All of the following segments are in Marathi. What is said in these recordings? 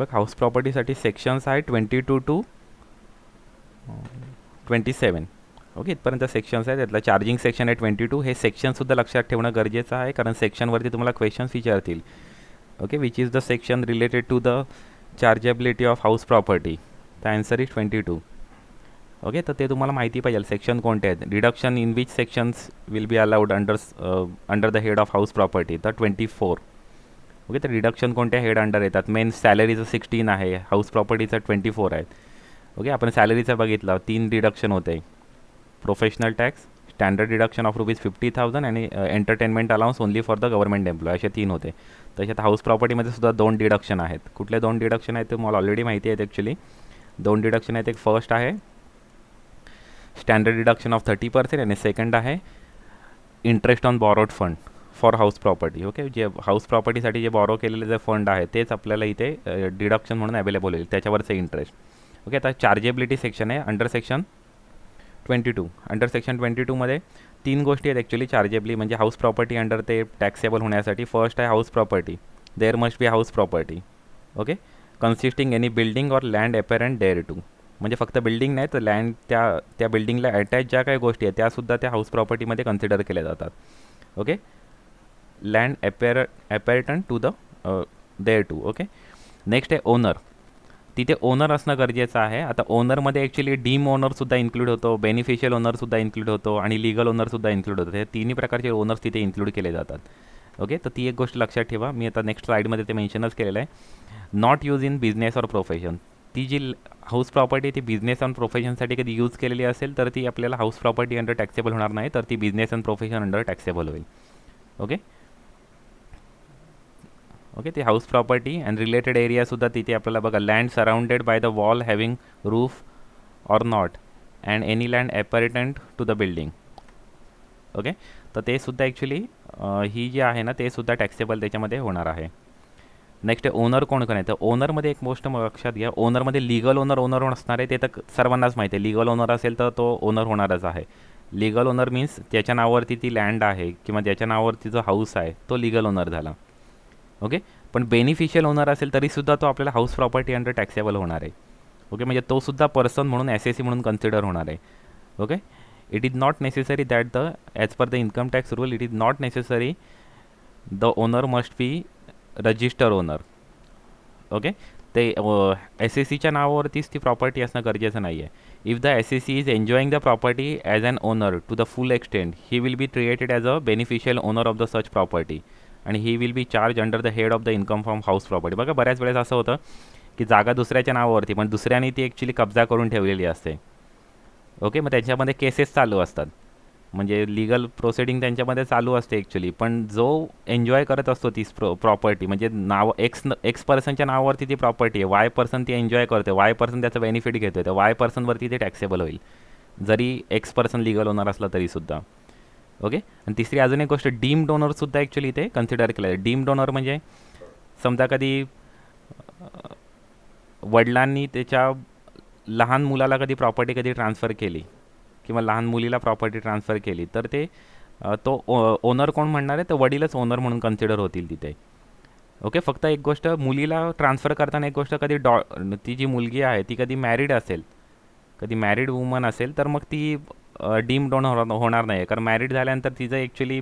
बघ हाऊस प्रॉपर्टीसाठी सेक्शन्स आहे 22 टू 27. ओके, इथपर्यंत सेक्शन्स आहेत. त्यातलं चार्जिंग सेक्शन आहे 22. हे सेक्शनसुद्धा लक्षात ठेवणं गरजेचं आहे, कारण सेक्शनवरती तुम्हाला क्वेश्चन्स विचारतील. Okay, which is the section related to the chargeability of house property. The answer is 22. Okay, तर ते तुम्हाला माहिती पाहिजे सेक्शन कोणते आहेत. Reduction in which sections will be allowed under the head of house property. तर 24. ओके, तर रिडक्शन कोणत्या हेड अंडर येतात. मेन सॅलरीचं 16 आहे, हाऊस प्रॉपर्टीचं 24 आहे. ओके, आपण सॅलरीचं बघितलं 3 रिडक्शन होते. Professional tax, standard reduction of ₹50,000 आणि entertainment allowance only for the government employ, असे 3 होते. तशात हाऊस प्रॉपर्टीमध्ये सुद्धा 2 डिडक्शन आहेत. कुठले 2 डिडक्शन आहेत ते मला ऑलरेडी माहिती आहेत. ॲक्च्युली 2 डिडक्शन आहेत. एक फर्स्ट आहे स्टँडर्ड डिडक्शन ऑफ 30% आणि सेकंड आहे interest on borrowed fund for house property. Okay, जे हाऊस प्रॉपर्टीसाठी जे बॉरो केलेले जे फंड आहे तेच आपल्याला इथे डिडक्शन म्हणून अवेलेबल होईल, त्याच्यावरचं इंटरेस्ट. ओके, आता चार्जेबिलिटी सेक्शन आहे अंडर सेक्शन 22. अंडर सेक्शन 22मध्ये 3 गोष्टी आहेत ॲक्च्युली चार्जेबली, म्हणजे हाऊस प्रॉपर्टी अंडर ते टॅक्सेबल होण्यासाठी. फर्स्ट आहे house property. There must be house property. Okay, consisting any building or land appurtenant thereto. म्हणजे फक्त बिल्डिंग नाही तर लँड, त्या बिल्डिंगला अटॅच ज्या काही गोष्टी आहेत त्यासुद्धा त्या हाऊस प्रॉपर्टीमध्ये कन्सिडर केल्या जातात. Okay, land appurtenant to the thereto. Okay, next आहे ओनर. तिथे ओनर असणं गरजेचं आहे. आता ओनरमध्ये ॲक्च्युली डीम ओनरसुद्धा इन्क्लूड होतो, बेनिफिशियल ओनरसुद्धा इन्क्लूड होतो आणि लिगल ओनरसुद्धा इन्क्लूड होतो. हे तिन्ही प्रकारचे ओनर्स तिथे इन्क्लूड केले जातात. ओके, तर ती एक गोष्ट लक्षात ठेवा. मी आता नेक्स्ट स्लाईडमध्ये ते मेन्शनच केलेलं आहे. Not use in business or profession. ती जी हाऊस प्रॉपर्टी ती बिझनेस अँड प्रोफेशनसाठी कधी यूज केलेली असेल तर ती आपल्याला हाऊस प्रॉपर्टी अंडर टॅक्सेबल होणार नाही, तर ती business and profession under taxable होईल. ओके, ओके, ते हाऊस प्रॉपर्टी अँड रिलेटेड एरियासुद्धा तिथे आपल्याला बघा. Land surrounded by the wall having roof or not and any land appurtenant to the building. Okay, तर ते सुद्धा ॲक्च्युली ही जी आहे ना ते सुद्धा टॅक्सेबल त्याच्यामध्ये होणार आहे. नेक्स्ट आहे ओनर कोण कोण आहे. तर ओनरमध्ये एक गोष्ट लक्षात घ्या, ओनरमध्ये लिगल ओनर असणार आहे. ते तर सर्वांनाच माहिती आहे. लिगल ओनर असेल तर तो ओनर होणारच आहे. लिगल ओनर मीन्स ज्याच्या नावावरती ती लँड आहे किंवा ज्याच्या नावावरती जो हाऊस आहे तो लिगल ओनर झाला. ओके, पण बेनिफिशियल ओनर असेल तरीसुद्धा तो आपल्याला हाऊस प्रॉपर्टी अंडर टॅक्सेबल होणार आहे. ओके, म्हणजे तो सुद्धा पर्सन म्हणून SAC म्हणून कन्सिडर होणार आहे. Okay, it is not necessary that the as per the income tax rule it is not necessary the owner must be register owner. Okay, ते SACच्या नावावरतीच ती प्रॉपर्टी असणं गरजेचं नाही आहे. If the SAC is enjoying the property as an owner to the full extent he will be treated as a beneficial owner of the such property आणि he will be charge under the head of the income from house property. बघा, बऱ्याच वेळेस असं होतं की जागा दुसऱ्याच्या नावावरती पण दुसऱ्याने ती ॲक्च्युली कब्जा करून ठेवलेली असते. ओके, मग त्याच्यामध्ये केसेस चालू असतात, म्हणजे लिगल प्रोसिडिंग त्यांच्यामध्ये चालू असते ॲक्च्युली. पण जो एन्जॉय करत असतो ती प्रॉपर्टी, म्हणजे नाव एक्स पर्सनच्या नावावरती ती प्रॉपर्टी आहे, वाय पर्सन ती एन्जॉय करते, वाय पर्सन त्याचं बेनिफिट घेतो, तर वाय पर्सनवरती ते टॅक्सेबल होईल जरी एक्स पर्सन लिगल ओनर असला तरीसुद्धा. ओके, आणि तिसरी अजून एक गोष्ट, डीम डोनरसुद्धा ॲक्च्युली इथे कन्सिडर केलं आहे. डीम डोनर म्हणजे समजा कधी वडिलांनी त्याच्या लहान मुलाला कधी प्रॉपर्टी कधी ट्रान्सफर केली किंवा लहान मुलीला प्रॉपर्टी ट्रान्सफर केली तर ते तो ओनर कोण म्हणणार आहे, तर वडीलच ओनर म्हणून कन्सिडर होतील तिथे. ओके, फक्त एक गोष्ट, मुलीला ट्रान्सफर करताना एक गोष्ट, कधी ती जी मुलगी आहे ती कधी मॅरिड असेल, कधी मॅरिड वुमन असेल तर मग ती डीम डोनर होणार नाही, कारण मॅरिड झाल्यानंतर तिचं ॲक्च्युली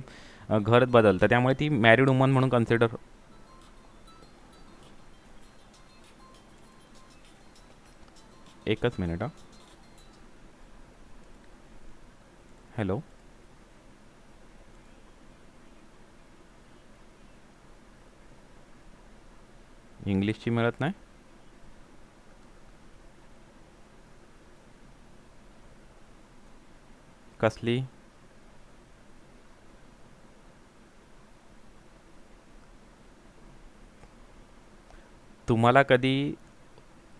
घर बदलतं, त्यामुळे ती मॅरिड वुमन म्हणून कन्सिडर. एकच मिनिट. हॅलो, इंग्लिशची मिळत नाही. कसली? तुम्हाला कधी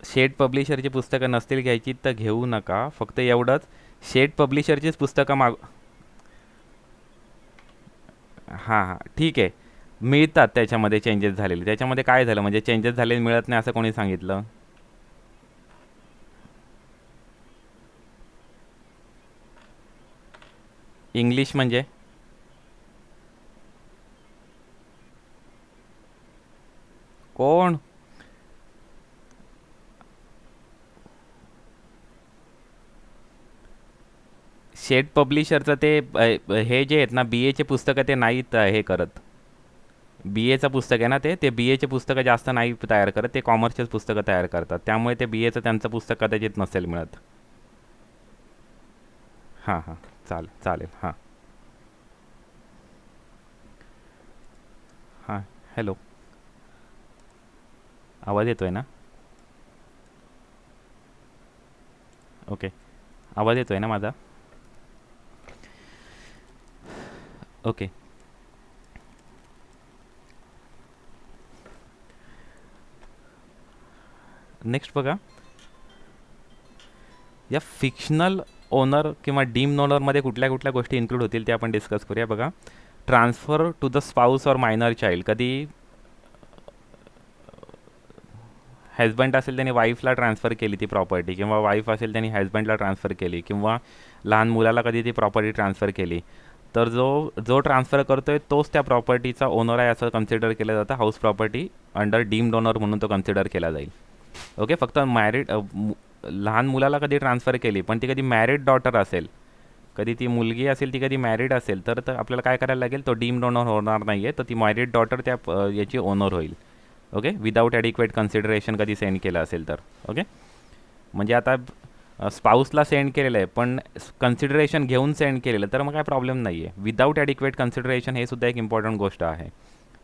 शेड पब्लिशरची पुस्तकं नसतील घ्यायची तर घेऊ नका. फक्त एवढंच, शेड पब्लिशरचीच पुस्तकं हां हां, ठीक आहे, मिळतात त्याच्यामध्ये चेंजेस झालेले. त्याच्यामध्ये काय झालं म्हणजे चेंजेस झालेले मिळत नाही असं कोणी सांगितलं? इंग्लिश म्हणजे कोण? शेड पब्लिशरचं ते हे जे आहेत ना बी एचे पुस्तकं ते नाहीत हे करत. बी एचं पुस्तक आहे ना ते बी एचे पुस्तकं जास्त नाही तयार करत, ते कॉमर्सचेच पुस्तकं तयार करतात. त्यामुळे ते बी एचं त्यांचं पुस्तक कदाचित नसेल मिळत. हां हां, चालेल चालेल. हां हां. हॅलो, आवाज येतो आहे ना? ओके, आवाज येतो आहे ना माझा? ओके. नेक्स्ट बघा, या फिक्शनल ओनर किंवा डीम ओनरमध्ये कुठल्या कुठल्या गोष्टी इन्क्लूड होतील ते आपण डिस्कस करूया. बघा, ट्रान्सफर टू द स्पाऊस और मायनर चाइल्ड. कधी हजबंड असेल त्याने वाईफला ट्रान्सफर केली ती प्रॉपर्टी, किंवा वाईफ असेल त्यांनी हजबंडला ट्रान्सफर केली, किंवा लहान मुलाला कधी ती प्रॉपर्टी ट्रान्सफर केली, तर जो जो ट्रान्सफर करतोय तोच त्या प्रॉपर्टीचा ओनर आहे असं कन्सिडर केलं जातं. House property under deemed owner म्हणून तो कन्सिडर केला जाईल. ओके, फक्त मॅरिड लहान मुलाला कधी ट्रान्सफर केली पण ती कधी मॅरिड डॉटर असेल, कधी ती मुलगी असेल ती कधी मॅरिड असेल, तर आपल्याला काय करायला लागेल, तो डीम्ड ओनर होणार नाही आहे, तर ती मॅरिड डॉटर त्या याची ओनर होईल. ओके, विदाऊट ॲडिक्वेट कन्सिडरेशन कधी सेंड केलं असेल तर. ओके, म्हणजे आता स्पाऊसला सेंड केलेलं आहे पण कन्सिडरेशन घेऊन सेंड केलेलं, तर मग काय प्रॉब्लेम नाही आहे. विदाऊट ॲडिक्वेट कन्सिडरेशन हे सुद्धा एक इम्पॉर्टंट गोष्ट आहे.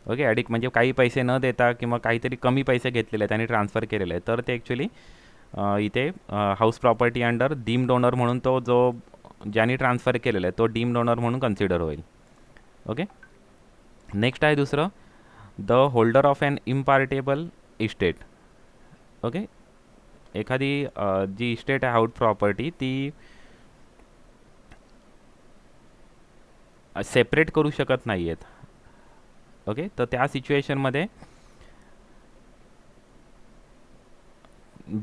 ओके, म्हणजे काही पैसे न देता किंवा काहीतरी कमी पैसे घेतलेले आहेत आणि ट्रान्सफर केलेले आहे, तर ते ॲक्च्युली इथे house property under deemed owner म्हणून तो जो ज्याने ट्रान्सफर केलेला आहे तो डीम्ड ओनर म्हणून कन्सिडर होईल. ओके, नेक्स्ट आहे दुसरं, the holder of an impartible estate. Okay, एखादी जी इस्टेट आहे हाऊस प्रॉपर्टी ती सेपरेट करू शकत नाही आहेत. ओके, तर त्या सिच्युएशनमध्ये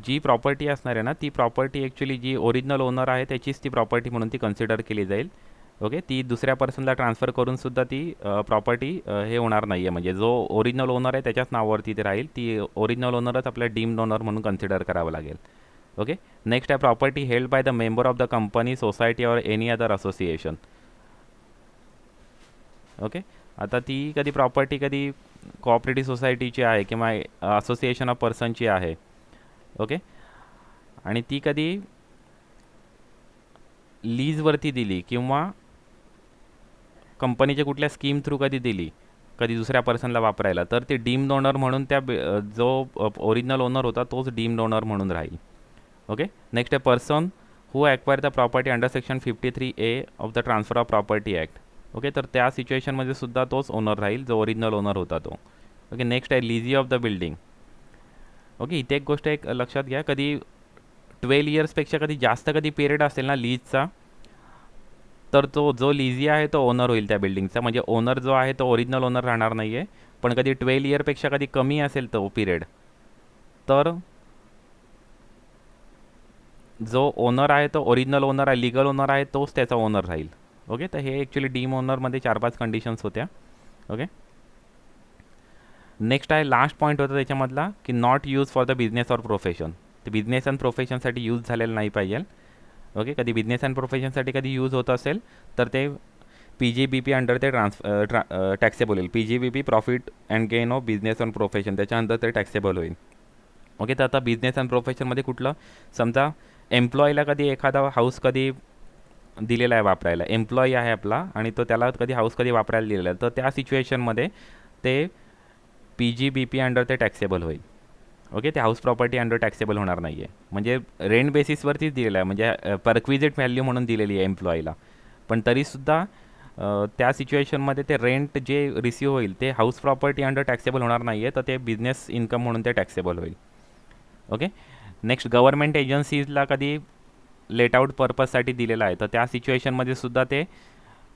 जी प्रॉपर्टी असणार आहे ना ती प्रॉपर्टी ॲक्च्युली जी ओरिजिनल ओनर आहे त्याचीच ती प्रॉपर्टी म्हणून ती कन्सिडर केली जाईल. ओके, ती दुसऱ्या पर्सनला ट्रान्सफर करून सुद्धा ती प्रॉपर्टी हे होणार नाही आहे, म्हणजे जो ओरिजिनल ओनर आहे त्याच्याच नावावरती ते राहील, ती ओरिजिनल ओनरच आपल्या डीम्ड ओनर म्हणून कन्सिडर करावं लागेल. ओके, नेक्स्ट आहे property held by the member of the company, society और एनी अदर असोसिएशन. ओके, आता ती कधी प्रॉपर्टी कधी कोऑपरेटिव्ह सोसायटीची आहे किंवा असोसिएशन ऑफ पर्सनची आहे. ओके, आणि ती कधी लीजवरती दिली किंवा कंपनीच्या कुठल्या स्कीम थ्रू कधी दिली कधी दुसऱ्या पर्सनला वापरायला, तर ते डीम्ड ओनर म्हणून त्या जो ओरिजिनल ओनर होता तोच डीम्ड ओनर म्हणून राहील. ओके, नेक्स्ट आहे person who acquire the property under section 53A of the transfer of property act. Okay, तर त्या सिच्युएशनमध्ये सुद्धा तोच ओनर राहील जो ओरिजिनल ओनर होता तो. ओके, नेक्स्ट आहे लिझी ऑफ द बिल्डिंग. ओके, इथे एक गोष्ट एक लक्षात घ्या, कधी 12 इयर्सपेक्षा कधी जास्त कधी पिरियड असेल ना लीजचा, तर तो जो लिझी आहे तो ओनर होईल त्या बिल्डिंगचा, म्हणजे ओनर जो आहे तो ओरिजिनल ओनर राहणार नाही आहे. पण कधी 12 इयरपेक्षा कधी कमी असेल तो पिरियड, तर जो ओनर आहे तो ओरिजिनल ओनर आहे, लिगल ओनर आहे, तोच त्याचा ओनर राहील. ओके, तर हे ॲक्च्युली डीम ओनरमध्ये 4-5 कंडिशन्स होत्या. ओके, नेक्स्ट आहे लास्ट पॉईंट होता त्याच्यामधला की not use for the business और प्रोफेशन. ते बिझनेस अँड प्रोफेशनसाठी यूज झालेलं नाही पाहिजे. ओके, कधी बिझनेस अँड प्रोफेशनसाठी कधी यूज होत असेल तर ते PGBP अंडर ते टॅक्सेबल होईल. PGBP profit and gain of business and profession, त्याच्यानंतर ते टॅक्सेबल होईल. ओके, तर आता बिझनेस अँड प्रोफेशनमध्ये कुठलं, समजा एम्प्लॉईला कधी एखादा हाऊस कधी दिलेला आहे वापरायला, एम्प्लॉई आहे आपला आणि तो त्याला कधी हाऊस कधी वापरायला दिलेला आहे, तर त्या सिच्युएशनमध्ये ते PGBP अंडर ते टॅक्सेबल होईल. ओके, ते हाऊस प्रॉपर्टी अंडर टॅक्सेबल होणार नाही आहे, म्हणजे रेंट बेसिसवरतीच दिलेलं आहे, म्हणजे परक्विजिट व्हॅल्यू म्हणून दिलेली आहे एम्प्लॉईला, पण तरीसुद्धा त्या सिच्युएशनमध्ये ते रेंट जे रिसीव होईल ते हाऊस प्रॉपर्टी अंडर टॅक्सेबल होणार नाही आहे, तर ते बिझनेस इन्कम म्हणून ते टॅक्सेबल होईल. ओके, नेक्स्ट गव्हर्नमेंट एजन्सीजला कधी लेट आउट पर्पजसाठी दिलेला आहे, तर त्या सिच्युएशनमध्ये सुद्धा ते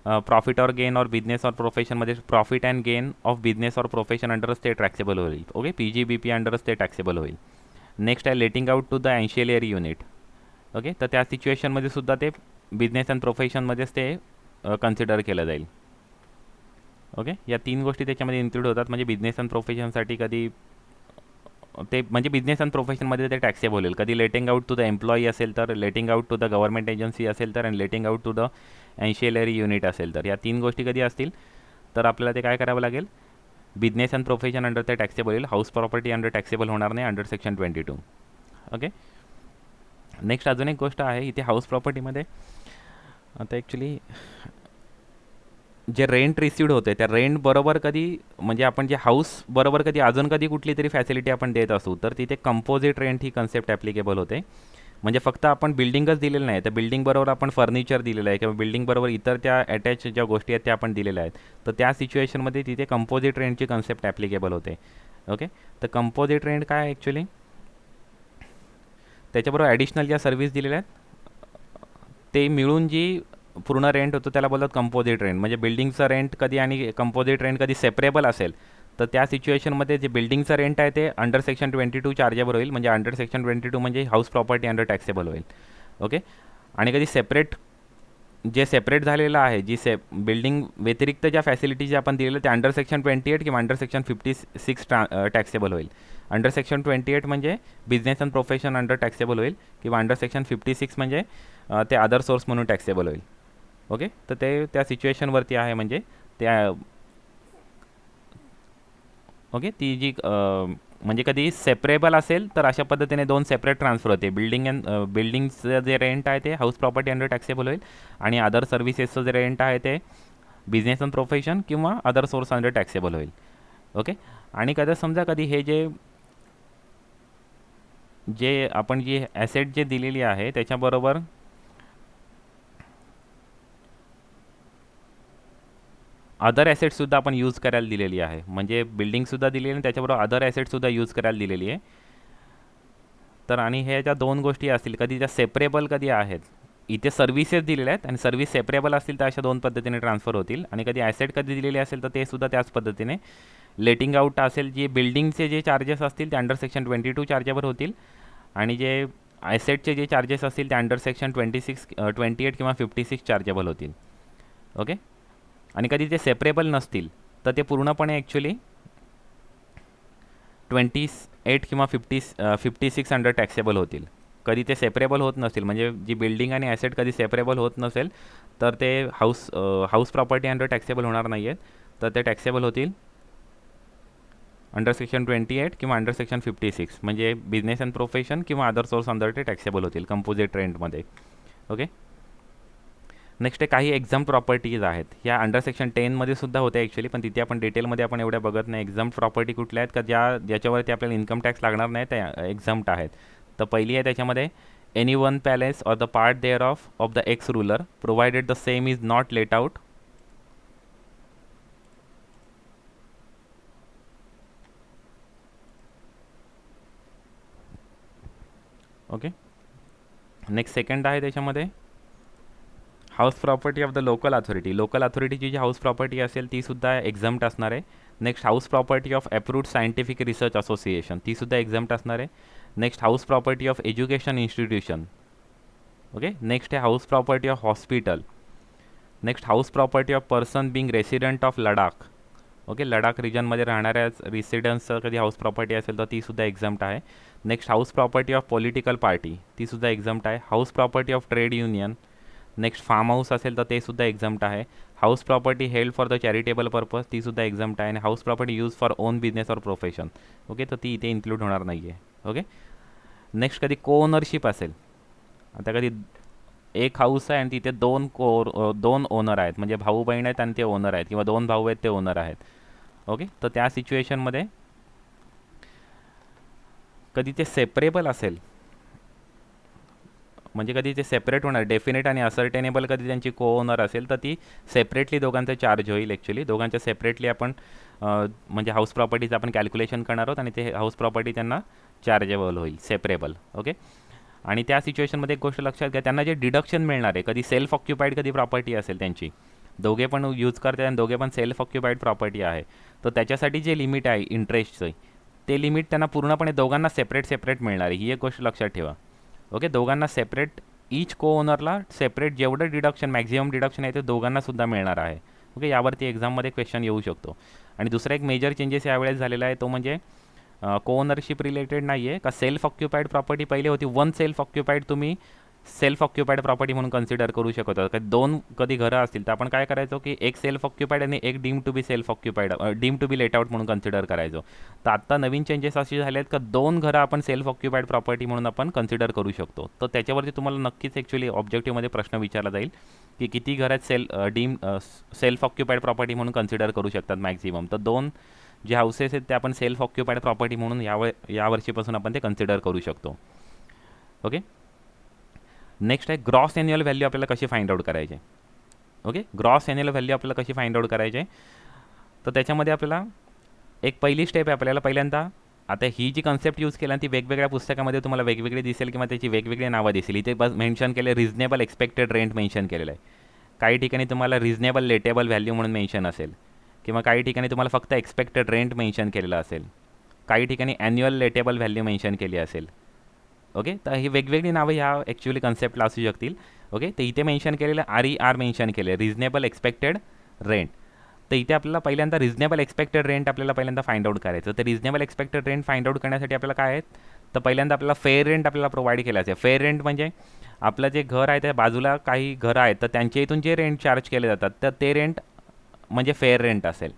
प्रॉफिट और गेन और बिझनेस और प्रोफेशनमध्ये profit and gain of business और प्रोफेशन अंडरच ते टॅक्सेबल होईल. ओके, PGBP अंडरच ते टॅक्सेबल होईल. नेक्स्ट आहे letting out to the ancillary unit. Okay, तर त्या सिच्युएशनमध्ये सुद्धा ते बिझनेस अँड प्रोफेशनमध्येच ते कन्सिडर केलं जाईल. ओके, या 3 गोष्टी त्याच्यामध्ये इन्क्लूड होतात, म्हणजे बिझनेस अँड प्रोफेशनसाठी कधी ते म्हणजे बिझनेस अँड प्रोफेशनमध्ये ते टॅक्सेबल होईल. कधी letting out to the employee असेल तर, letting out to the government agency असेल तर, आणि letting out to the ancillary unit असेल तर, या 3 गोष्टी कधी असतील तर आपल्याला ते काय करावं लागेल, बिझनेस अँड प्रोफेशन अंडर ते टॅक्सेबल होईल. हाऊस प्रॉपर्टी अंडर टॅक्सेबल होणार नाही अंडर सेक्शन 22. ओके. नेक्स्ट अजून एक गोष्ट आहे इथे हाऊस प्रॉपर्टीमध्ये. आता ॲक्च्युली जे रेंट रिसिव्ड होते त्या रेंट बरोबर कधी, म्हणजे आपण जे हाऊस बरोबर कधी अजून कधी कुठली तरी फॅसिलिटी आपण देत असू तर तिथे कंपोजिट रेंट ही कन्सेप्ट ॲप्लिकेबल होते. म्हणजे फक्त आपण बिल्डिंगच दिलेलं नाही, तर बिल्डिंग बरोबर आपण फर्निचर दिलेलं आहे किंवा बिल्डिंग बरोबर इतर त्या अटॅच ज्या गोष्टी आहेत त्या आपण दिलेल्या आहेत, तर त्या सिच्युएशनमध्ये तिथे कंपोजिट रेंटची कन्सेप्ट ॲप्लिकेबल होते. ओके. तर कंपोजिट रेंट काय आहे ॲक्च्युली, त्याच्याबरोबर ॲडिशनल ज्या सर्व्हिस दिलेल्या आहेत ते मिळून जी पूर्ण रेंट होतो त्याला बोलतात कंपोजिट रेंट. म्हणजे बिल्डिंगचं रेंट कधी आणि कंपोजिट रेंट कधी सेपरेबल असेल तर त्या सिच्युएशनमध्ये जे बिल्डिंगचं रेंट आहे ते अंडर सेक्शन 22 चार्जेबल होईल. म्हणजे अंडर सेक्शन 22 म्हणजे हाऊस प्रॉपर्टी अंडर टॅक्सेबल होईल. ओके. आणि कधी सेपरेट, जे सेपरेट झालेलं आहे, जी बिल्डिंग व्यतिरिक्त ज्या फॅसिलिटीज आपण दिलेल्या त्या अंडर सेक्शन 28 किंवा अंडर सेक्शन 56 टॅक्सेबल होईल. अंडर सेक्शन 28 म्हणजे business and profession under taxable होईल, किंवा अंडर सेक्शन 56 म्हणजे ते अदर सोर्स म्हणून टॅक्सेबल होईल. ओके. तर ते त्या सिच्युएशनवरती आहे. म्हणजे त्या ओके, ती जी म्हणजे कधी सेपरेबल असेल तर अशा पद्धतीने 2 सेपरेट ट्रान्सफर होते. बिल्डिंगचं जे रेंट आहे ते हाऊस प्रॉपर्टी अंडर टॅक्सेबल होईल, आणि अदर सर्व्हिसेसचं जे रेंट आहे ते बिझनेस अँड प्रोफेशन किंवा अदर सोर्स अंडर टॅक्सेबल होईल. ओके. आणि कधी समजा कधी हे जे आपण जी ॲसेट जे दिलेली आहे त्याच्याबरोबर अदर ॲसेटसुद्धा आपण यूज करायला दिलेली आहे. म्हणजे बिल्डिंगसुद्धा दिलेली आणि त्याच्याबरोबर अदर ॲसेटसुद्धा यूज करायला दिलेली आहे. तर आणि ह्या ज्या 2 गोष्टी असतील कधी त्या सेपरेबल कधी आहेत, इथे सर्व्हिसेस दिलेल्या आहेत आणि सर्व्हिस सेपरेबल असतील तर अशा 2 पद्धतीने ट्रान्सफर होतील. आणि कधी ॲसेट कधी दिलेली असेल तर ते सुद्धा त्याच पद्धतीने. लेटिंग आउट असेल, जे बिल्डिंगचे जे चार्जेस असतील ते अंडर सेक्शन 22 चार्जेबल होतील, आणि जे ॲसेटचे जे चार्जेस असतील ते अंडर सेक्शन 28 किंवा 56 चार्जेबल होतील. ओके. आणि कधी ते सेपरेबल नसतील तर ते पूर्णपणे ॲक्च्युली 28 किंवा 56 अंडर टॅक्सेबल होतील. कधी ते सेपरेबल होत नसतील, म्हणजे जी बिल्डिंग आणि ॲसेट कधी सेपरेबल होत नसेल तर ते हाऊस प्रॉपर्टी अंडर टॅक्सेबल होणार नाही आहेत, तर ते टॅक्सेबल होतील अंडर सेक्शन 28 किंवा अंडर सेक्शन 56, म्हणजे बिझनेस अँड प्रोफेशन किंवा अदर सोर्स अंडर ते टॅक्सेबल होतील कंपोजिट रेंटमध्ये. ओके. नेक्स्ट आहे काही एक्झाम प्रॉपर्टीज आहेत. ह्या अंडर सेक्शन 10मध्ये सुद्धा होते ॲक्च्युली, पण तिथे आपण डिटेलमध्ये आपण एवढ्या बघत नाही. एक्झाम प्रॉपर्टी कुठल्या आहेत का ज्याच्यावरती आपल्याला इन्कम टॅक्स लागणार नाही त्या एक्झाम्प्ट आहेत. तर पहिली आहे त्याच्यामध्ये, any one palace or the part there of the x ruler provided the same is not let out. Okay. Next second आहे त्याच्यामध्ये house property of the local authority. Local अथॉरिटीची G house property असेल ती सुद्धा एक्झाम्प्ट असणार आहे. Next house property of approved scientific research association, ती सुद्धा एक्झाम्प्ट असणार आहे. Next house property of education institution. Okay. Next आहे house property of hospital. Next house property of person being resident of Ladakh. Okay. Ladakh रिजनमध्ये राहणाऱ्याच रेसिडेंट्सचं कधी हाऊस प्रॉपर्टी असेल तर ती सुद्धा एक्झाम्प्ट आहे. Next house property of political party, ती सुद्धा एक्झाम्प्ट आहे. House property of trade union. Next farm house असेल तर ते सुद्धा एक्झाम्प्ट आहे. House property held for the charitable purpose, ती सुद्धा एक्झाम्प्ट आहे. आणि house property use for own business or profession. Okay. तर ती इथे इन्क्लूड होणार नाही आहे. ओके. नेक्स्ट कधी को ओनरशिप असेल, आता कधी एक हाऊस आहे आणि तिथे दोन ओनर आहेत, म्हणजे भाऊ बहीण आहेत आणि ते ओनर आहेत, किंवा 2 भाऊ आहेत ते ओनर आहेत. ओके. तर त्या सिच्युएशनमध्ये कधी ते सेपरेबल असेल, म्हणजे कधी ते सेपरेट होणार, डेफिनेट आणि असर्टेनेबल कधी त्यांची को ओनर असेल तर ती सेपरेटली दोघांचा चार्ज होईल. ॲक्च्युली दोघांच्या सेपरेटली आपण म्हणजे हाऊस प्रॉपर्टीचं आपण कॅल्क्युलेशन करणार आहोत आणि ते हाऊस प्रॉपर्टी त्यांना चार्जेबल होईल, सेपरेबल. ओके. आणि त्या सिच्युएशनमध्ये एक गोष्ट लक्षात घ्या, त्यांना जे डिडक्शन मिळणार आहे, कधी सेल्फ ऑक्युपाईड कधी प्रॉपर्टी असेल त्यांची, दोघे पण यूज करतात आणि दोघे पण सेल्फ ऑक्युपाईड प्रॉपर्टी आहे, तर त्याच्यासाठी जे लिमिट आहे इंटरेस्टचं, ते लिमिट त्यांना पूर्णपणे दोघांना सेपरेट मिळणार आहे. ही एक गोष्ट लक्षात ठेवा. ओके. दोघांना सेपरेट, ईच को ओनरला सेपरेट जेवढं डिडक्शन, मॅक्झिमम डिडक्शन आहे ते दोघांनासुद्धा मिळणार आहे. ओके. यावरती एक्झाममध्ये क्वेश्चन येऊ शकतो. आणि दुसरा एक मेजर चेंजेस यावेळेस झालेला आहे तो म्हणजे को ओनरशिप रिलेटेड नाही आहे का. सेल्फ ऑक्युपाईड प्रॉपर्टी पहिले होती, वन सेल्फ ऑक्युपाईड तुम्ही सेल्फ ऑक्युपाईड प्रॉपर्टी म्हणून कन्सिडर करू शकतो. दोन कधी घरं असतील तर आपण काय करायचो की एक सेल्फ ऑक्युपाईड आणि एक deem to be self occupied, deem to be let out म्हणून कन्सिडर करायचो. तर आत्ता नवीन चेंजेस असे झाले आहेत का दोन घरं आपण सेल्फ ऑक्युपाईड प्रॉपर्टी म्हणून आपण कन्सिडर करू शकतो. तर त्याच्यावरती तुम्हाला नक्कीच ॲक्च्युली ऑब्जेक्टिव्हमध्ये प्रश्न विचारला जाईल की किती घरात सेल्फ ऑक्युपाईड प्रॉपर्टी म्हणून कन्सिडर करू शकतात मॅक्झिमम. तर दोन जे हाऊसेस आहेत ते आपण सेल्फ ऑक्युपाईड प्रॉपर्टी म्हणून यावर्षीपासून आपण ते कन्सिडर करू शकतो. ओके, नेक्स्ट आहे ग्रॉस एन्युअल व्हॅल्यू आपल्याला कशी फाइंड आउट करायचे. ओके, ग्रॉस एन्युअल व्हॅल्यू आपल्याला कशी फाइंड आउट करायचे. तर त्याच्यामध्ये आपल्याला एक पहिली स्टेप आहे, आपल्याला पहिल्यांदा आता ही जी कन्सेप्ट यूज केला ती वेगवेगळ्या पुस्तकामध्ये तुम्हाला वेगवेगळी दिसेल किंवा त्याची वेगवेगळी नावं दिसेल. इथे बस मेन्शन केले रिजनेबल एक्सपेक्टेड रेंट मेन्शन केलेलं आहे. काही ठिकाणी तुम्हाला रिजनेबल लेटेबल व्हॅल्यू म्हणून मेन्शन असेल किंवा काही ठिकाणी तुम्हाला फक्त एक्सपेक्टेड रेंट मेन्शन केलेलं असेल. काही ठिकाणी ॲन्युअल लेटेबल व्हॅल्यू मेन्शन केली असेल. ओके, तर ही वेगवेगळी नावं ह्या ॲक्च्युली कन्सेप्टला असू शकतील. ओके, तर इथे मेन्शन केलेलं RER मेन्शन केलं आहे, रिजनेबल एक्सपेक्टेड रेंट. तर इथे आपल्याला पहिल्यांदा रिजनेबल एक्सपेक्टेड रेंट आपल्याला पहिल्यांदा फाइंड आउट करायचं. तर reasonable expected rent find out करण्यासाठी आपल्याला काय आहेत, तर पहिल्यांदा आपल्याला फेअर रेंट आपल्याला प्रोव्हाइड केलं असेल. फेअर रेंट म्हणजे आपलं जे घर आहे त्या बाजूला काही घरं आहेत तर त्यांच्या इथून जे रेंट चार्ज केले जातात तर ते रेंट म्हणजे फेअर रेंट असेल.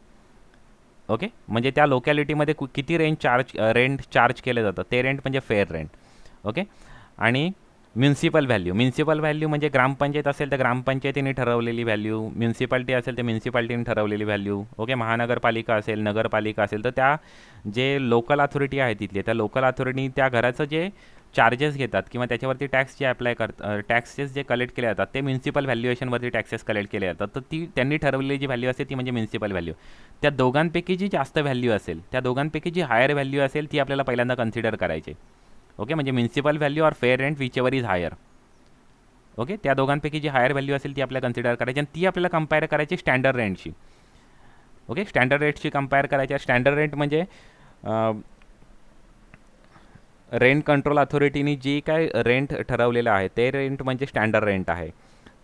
ओके, म्हणजे त्या लोकॅलिटीमध्ये किती रेंट चार्ज केले जातं ते रेंट म्हणजे फेअर रेंट. ओके, आणि म्युन्सिपल व्हॅल्यू म्हणजे ग्रामपंचायत असेल तर ग्रामपंचायतीने ठरवलेली व्हॅल्यू, म्युन्सिपाल्टी असेल तर म्युन्सिपाल्टीने ठरवलेली व्हॅल्यू. ओके, महानगरपालिका असेल नगरपालिका असेल तर त्या जे लोकल अथॉरिटी आहे तिथले त्या लोकल अथॉरिटी त्या घराचं जे चार्जेस घेतात किंवा त्याच्यावरती टॅक्स जे अप्लाय करतात, टॅक्सेस जे कलेक्ट केले जातात ते म्युन्सिपल व्हॅल्युएशनवरती टॅक्सेस कलेक्ट केले जातात. तर ती त्यांनी ठरवलेली जी व्हॅल्यू असते ती म्हणजे म्युन्सिपल व्हॅल्यू. त्या दोघांपैकी जी जास्त व्हॅल्यू असेल, त्या दोघांपैकी जी हायर व्हॅल्यू असेल ती आपल्याला पहिल्यांदा कन्सिडर करायची. ओके, म्हणजे म्युन्सिपल व्हॅल्यू और fair rent whichever is higher. Okay, त्या दोघांपैकी जी हायर व्हॅल्यू असेल ती आपल्याला कन्सिडर करायची आणि ती आपल्याला कंपेअर करायची स्टँडर्ड रेंटशी. ओके, स्टँडर्ड रेटशी कंपेअर करायची. स्टँडर्ड रेंट म्हणजे रेंट कंट्रोल अथॉरिटीनी जी काय रेंट ठरवलेलं आहे ते रेंट म्हणजे स्टँडर्ड रेंट आहे.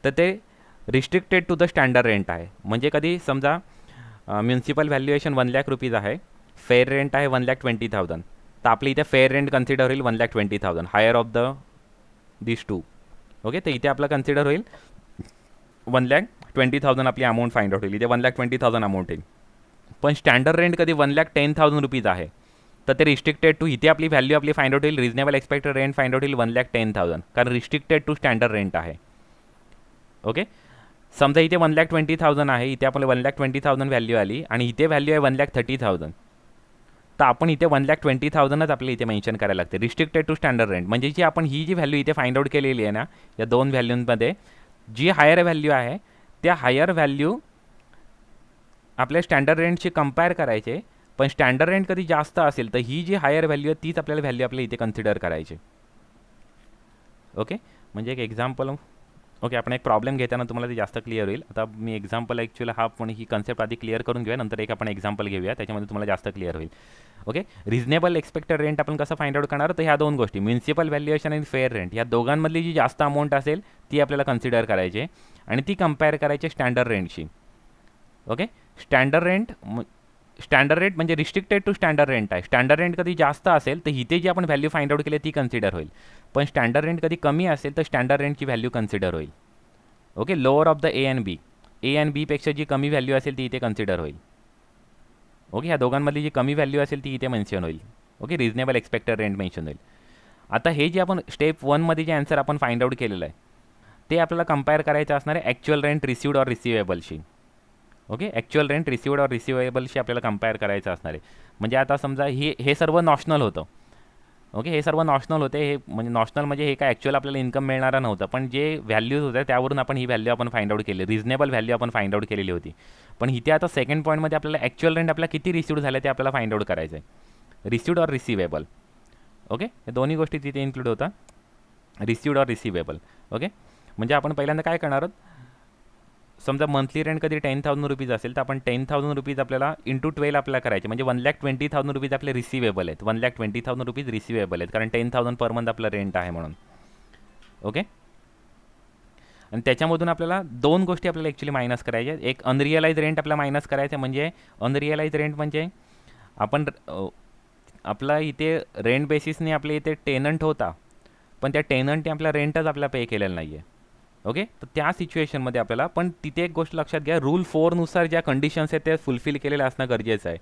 तर ते restricted to the standard rent आहे. म्हणजे कधी समजा म्युन्सिपल व्हॅल्युएशन 1,00,000 रुपीज आहे, फेअर रेंट आहे 1,20,000. तर आपली इथे फेअर रेंट कन्सिडर होईल 1,20,000 higher of this two. Okay, तर इथे आपलं कन्सिडर होईल 1,20,000 आपली अमाऊंट फाइंड आउट होईल. इथे 1,20,000 अमाऊंट येईल. पण स्टँडर्ड रेंट कधी 1,10,000 रुपीज आहे तर ते रिस्ट्रिक्टेड टू, इथे आपली व्हॅल्यू आपली फाइंड आउट होईल reasonable expected rent find out होईल 1,10,000 कारण रिस्ट्रिक्टेड टू स्टँडर्ड रेंट आहे. ओके, समजा इथे 1,20,000 आहे, इथे आपल्याला 1,20,000 व्हॅल्यू आली आणि इथे व्हॅल्यू आहे 1,30,000. तर आपण इथे 1,20,000च आपल्याला इथे मेन्शन करायला लागते रिस्ट्रिक्टेड टू स्टँडर्ड रेंट. म्हणजे जी आपण ही जी व्हॅल्यू इथे फाइंड आउट केलेली आहे ना या दोन व्हॅल्यूंमध्ये जी हायर व्हॅल्यू आहे त्या हायर व्हॅल्यू आपल्या स्टँडर्ड रेंटशी कंपेअर करायचे. पण स्टँडर्ड रेंट कधी जास्त असेल तर ही जी हायर व्हॅल्यू आहे तीच आपल्याला व्हॅल्यू आपल्या इथे कन्सिडर करायची. ओके, म्हणजे एक एक्झाम्पल. ओके, आपण एक प्रॉब्लेम घेताना तुम्हाला ते जास्त क्लिअर होईल. आता मी एक्झाम्पल ॲक्च्युअली पण ही कन्सेप्ट आधी क्लिअर करून घेऊया, नंतर एक आपण एक्झाम्पल घेऊया त्याच्यामध्ये तुम्हाला जास्त क्लिअर होईल. ओके, रिजनेबल एक्सपेक्टेड रेंट आपण कसं फाइंड आउट करणार तर ह्या दोन गोष्टी म्युन्सिपल व्हॅल्युएशन आणि फेअर रेंट या दोघांमधली जी जास्त अमाऊंट असेल ती आपल्याला कन्सिडर करायची आणि ती कंपेअर करायची स्टँडर्ड रेंटशी. ओके, स्टँडर्ड रेट म्हणजे रिस्ट्रिक्टेड टू स्टँडर्ड रेंट आहे. स्टँडर्ड रेंट कधी जास्त असेल तर इथे जी आपण व्हॅल्यू फाइंड आउट केली ती कन्सिडर होईल. पण स्टँडर्ड रेंट कधी कमी असेल तर स्टँडर्ड रेंटची व्हॅल्यू कन्सिडर होईल. Okay, lower of the A and B पेक्षा जी कमी व्हॅल्यू असेल ती इथे कन्सिडर होईल. ओके, ह्या दोघांमधली जी कमी व्हॅल्यू असेल ती इथे मेन्शन होईल. Okay, reasonable expected rent mention होईल. आता हे जे आपण स्टेप 1मध्ये जे आन्सर आपण फाइंड आउट केलेलं आहे ते आपल्याला कंपेअर करायचं असणार आहे ॲक्च्युअल रेंट रिसिव्ड ऑर रिसिवेबलशी. Okay, actual rent received or रिसिवेबलशी आपल्याला कंपेअर करायचं असणार आहे. म्हणजे आता समजा हे सर्व नॉशनल होतं. ओके, हे सर्व नॉशनल होते. हे म्हणजे नॉशनल म्हणजे हे काय ॲक्च्युअल आपल्याला इन्कम मिळणारं नव्हतं, पण जे व्हॅल्यूज होत्या त्यावरून आपण ही व्हॅल्यू आपण फाइंड आउट केली, रिजनेबल व्हॅल्यू आपण फाइंड आउट केलेली होती. पण इथे आता सेकंड पॉईंटमध्ये आपल्याला ॲक्च्युअल रेंट आपल्याला किती रिसिव्ड झाले ते आपल्याला फाइंड आउट करायचं आहे, रिसिव्ड ऑर रिसिवेबल. ओके, हे दोन्ही गोष्टी तिथे इन्क्लूड होतात, रिसिव्ड ऑर रिसिवेबल. ओके, म्हणजे आपण पहिल्यांदा काय करणार आहोत, समजा मंथली रेंट कधी 10,000 रुपीज असेल तर आपण 10,000 रुपीज आपल्याला इंटू 12 आपल्याला करायचे म्हणजे 1,20,000 रुपीज आपले रिसिवेबल आहेत. 1,20,000 रुपीज रिसिवेबल आहेत कारण 10,000 पर मंथ आपलं रेंट आहे म्हणून. ओके, आणि त्याच्यामधून आपल्याला दोन गोष्टी आपल्याला ॲक्च्युली मायनस करायच्या. एक अनरिअलाइज रेंट आपल्याला मायनस करायचं म्हणजे अनरिअलाइज रेंट म्हणजे आपण आपला इथे रेंट बेसिसने आपल्या इथे टेनंट होता, पण त्या टेनंटने आपला रेंटच आपल्याला पे केलेला नाही आहे. ओके, तर त्या सिच्युएशनमध्ये आपल्याला, पण तिथे एक गोष्ट लक्षात घ्या, रूल 4नुसार ज्या कंडिशन्स आहेत त्या फुलफिल केलेल्या असणं गरजेचं आहे.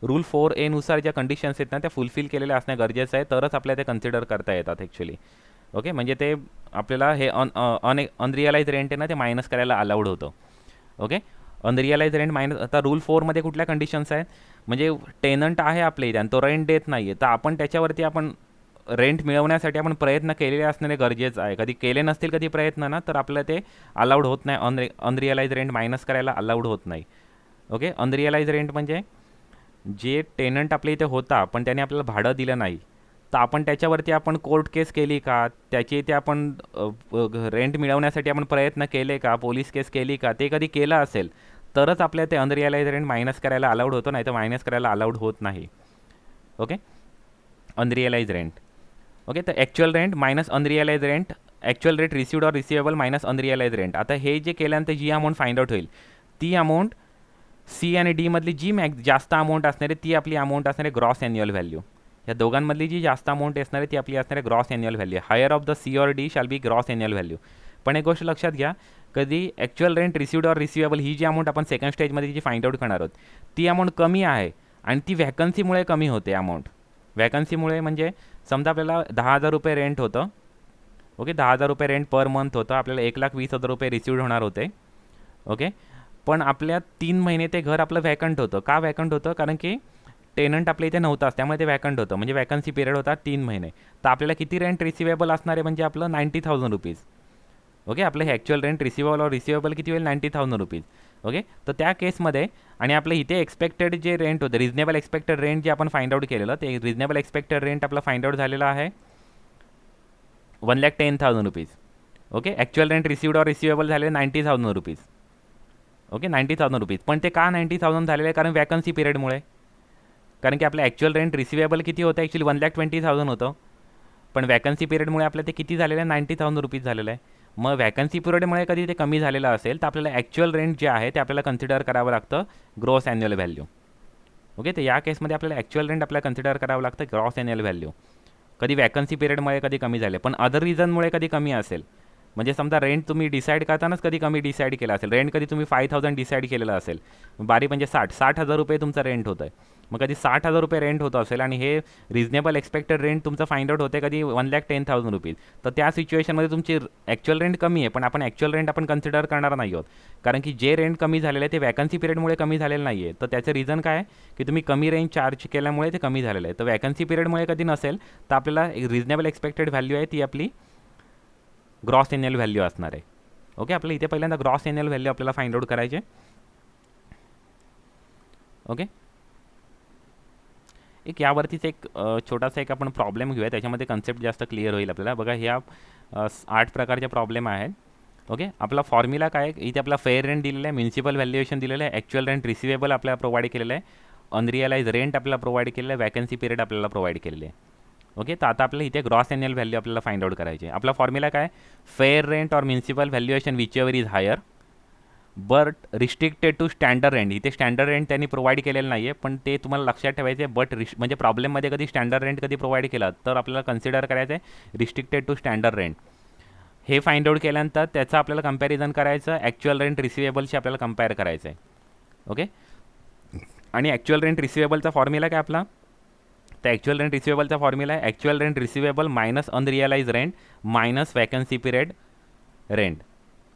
रूल 4A नुसार ज्या कंडिशन्स आहेत ना त्या फुलफिल केलेल्या असणं गरजेचं आहे, तरच आपल्याला ते कन्सिडर करता येतात ॲक्च्युली. ओके, म्हणजे ते आपल्याला हे अनरिअलाइज रेंट आहे ना ते मायनस करायला अलाउड होतं. Okay, unrealised rent minus. आता रूल 4मध्ये कुठल्या कंडिशन्स आहेत, म्हणजे टेनंट आहे आपल्या इथे आणि तो रेंट देत नाही आहे, तर आपण त्याच्यावरती आपण रेंट मिळवण्यासाठी आपण प्रयत्न केलेले असणे गरजेचं आहे. कधी केले नसतील कधी प्रयत्न ना, तर आपल्याला ते अलाउड होत नाही, अनरिअलाइज रेंट मायनस करायला अलाउड होत नाही. ओके, अनरिअलाइज रेंट म्हणजे जे टेनंट आपल्या इथे होता पण त्याने आपल्याला भाडं दिलं नाही, तर आपण त्याच्यावरती आपण कोर्ट केस केली का, त्याची इथे आपण रेंट मिळवण्यासाठी आपण प्रयत्न केले का, पोलीस केस केली का, ते कधी केलं असेल तरच आपल्याला ते अनरिअलाइज रेंट मायनस करायला अलाउड होतं, नाही तर मायनस करायला अलाउड होत नाही. Okay, unrealised rent. ओके, तर actual rent minus unrealised rent, actual rent received or receivable minus unrealised rent. आता हे जे केल्यानंतर जी अमाऊंट फाइंड आउट होईल ती अमाऊंट सी आणि डीमधली जी जास्त अमाऊंट असणार आहे ती आपली अमाऊंट असणार आहे ग्रॉस ॲन्युअल व्हॅल्यू. या दोघांमधली जी जास्त अमाऊंट असणार आहे ती आपली असणार आहे gross annual value. Higher of the C or D shall be gross annual value. पण एक गोष्ट लक्षात घ्या, कधी actual rent received or receivable ही जी अमाऊंट आपण सेकंड स्टेजमध्ये जी फाइंड आउट करणार आहोत ती अमाऊंट कमी आहे आणि ती व्हॅकन्सीमुळे कमी होते अमाऊंट. व्हॅकन्सीमुळे म्हणजे समजा आपल्याला 10,000 रुपये रेंट होतं. ओके, 10,000 रुपये रेंट पर मंथ होतं, आपल्याला 1,20,000 रुपये रिसिव्ड होणार होते. ओके, पण आपल्या 3 महिने ते घर आपलं व्हॅकंट होतं. का व्हॅकंट होतं, कारण की टेनंट आपल्या इथे नव्हताच, त्यामुळे ते व्हॅकंट होतं, म्हणजे वॅकन्सी पिरियड होता 3 महिने. तर आपल्याला किती रेंट रिसिवेबल असणार आहे, म्हणजे आपलं 90,000 रुपीज. ओके, आपलं हे ॲक्च्युअल रेंट रिसिवेबल और रिसिवेबल किती होईल, 90,000 रुपीज. ओके, तर त्या केसमध्ये आणि आपलं इथे एक्सपेक्टेड जे रेंट होतं, रिजनेबल एक्सपेक्टेड रेंट जे आपण फाइंड आउट केलेलं, ते रिजनेबल एक्सपेक्टेड रेंट आपलं फाइंड आउट झालेलं आहे 1,10,000 rupees. Okay, actual rent received और रिसिवेबल झाले 90,000 रुपीज. Okay, 90,000 rupees. पण ते का 90,000 झालेलं आहे, कारण वॅकन्सी पिरियडमुळे. कारण की आपलं ॲक्च्युअल रेंट रिसिवेबल किती होतं, ॲक्च्युली 1,20,000 होतं, पण वॅकन्सी पिरियडमुळे आपलं ते किती झालेलं आहे, 90,000 रुपीज झालेलं आहे. मग वॅकन्सी पिरियडमुळे कधी ते कमी झालेलं असेल तर आपल्याला ॲक्च्युअल रेंट जे आहे ते आपल्याला कन्सिडर करावं लागतं ग्रॉस ॲन्युअल व्हॅल्यू. ओके, तर या केसमध्ये आपल्याला ॲक्च्युअल रेंट आपल्याला कन्सिडर करावं लागतं ग्रॉस ॲन्युअल व्हॅल्यू. कधी वॅकन्सी पिरियडमुळे कधी कमी झाले, पण अदर रिझनमुळे कधी कमी असेल, म्हणजे समजा रेंट तुम्ही डिसाईड करतानाच कधी कमी डिसाईड केला असेल, रेंट कधी तुम्ही 5,000 डिसाईड केलेलं असेल, बारी म्हणजे 60,000 रुपये तुमचं रेंट होतं आहे, मग कधी 60,000 रुपये रेंट होतं असेल आणि हे रिजनेबल एक्सपेक्टेड रेंट तुमचं फाइंड आउट होते कधी 1,10,000 रुपीज, तर त्या सिच्युएशनमध्ये तुमची ॲक्च्युअल रेंट कमी आहे, पण आपण ॲक्च्युअल रेंट आपण कन्सिडर करणार नाही आहोत, कारण की जे रेंट कमी झालेलं आहे ते वॅकन्सी पिरियडमुळे कमी झालेलं नाही आहे. तर त्याचं रिझन काय आहे की तुम्ही कमी रेंट चार्ज केल्यामुळे ते कमी झालेलं आहे. तर वॅकन्सी पिरियडमुळे कधी नसेल तर आपल्याला रिजनेबल एक्सपेक्टेड व्हॅल्यू आहे ती आपली ग्रॉस ॲन्युअल व्हॅल्यू असणार आहे. ओके, आपल्याला इथे पहिल्यांदा ग्रॉस ॲन्युअल व्हॅल्यू आपल्याला फाइंड आउट करायचे. ओके, एक यावरतीच एक छोटासा एक आपण प्रॉब्लेम घेऊया, त्याच्यामध्ये कन्सेप्ट जास्त क्लिअर होईल आपल्याला. बघा, ह्या 8 प्रकारचे प्रॉब्लेम आहेत. ओके, आपला फॉर्म्युला काय आहे, इथे आपला फेअर रेंट दिलेला आहे, म्युन्सिपल व्हॅल्युएशन दिलेलं आहे, ॲक्च्युअल रेंट रिसिवेबल आपल्याला प्रोव्हाइड केलेलं आहे, अनरिअलाइज रेंट आपल्याला प्रोव्हाइड केलेलं आहे, वॅकन्सी पिरियड आपल्याला प्रोव्हाइड केलेले आहे. ओके, तर आता आपल्याला इथे ग्रॉस ॲन्युअल व्हॅल्यू आपल्याला फाइंड आउट करायची. आपला फॉर्म्युला काय, फेअर रेंट और municipal valuation whichever is higher but restricted to standard rent. इथे स्टँडर्ड रेंट त्यांनी प्रोव्हाइड केलेलं नाही आहे, पण ते तुम्हाला लक्षात ठेवायचं आहे. बट म्हणजे प्रॉब्लेममध्ये कधी स्टँडर्ड रेंट कधी प्रोव्हाइड केला तर आपल्याला कन्सिडर करायचं आहे रिस्ट्रिक्टेड टू स्टँडर्ड रेंट. हे फाइंड आउट केल्यानंतर त्याचं आपल्याला कंपॅरिझन करायचं ॲक्च्युअल रेंट रिसिवेबलशी आपल्याला कंपेअर करायचं आहे. ओके, आणि ॲक्च्युअल रेंट रिसिवेबलचा फॉर्म्युला काय आपला, तर ॲक्च्युअल रेंट रिसिवेबलचा फॉर्म्युला आहे actual rent receivable minus unrealised rent minus vacancy period rent.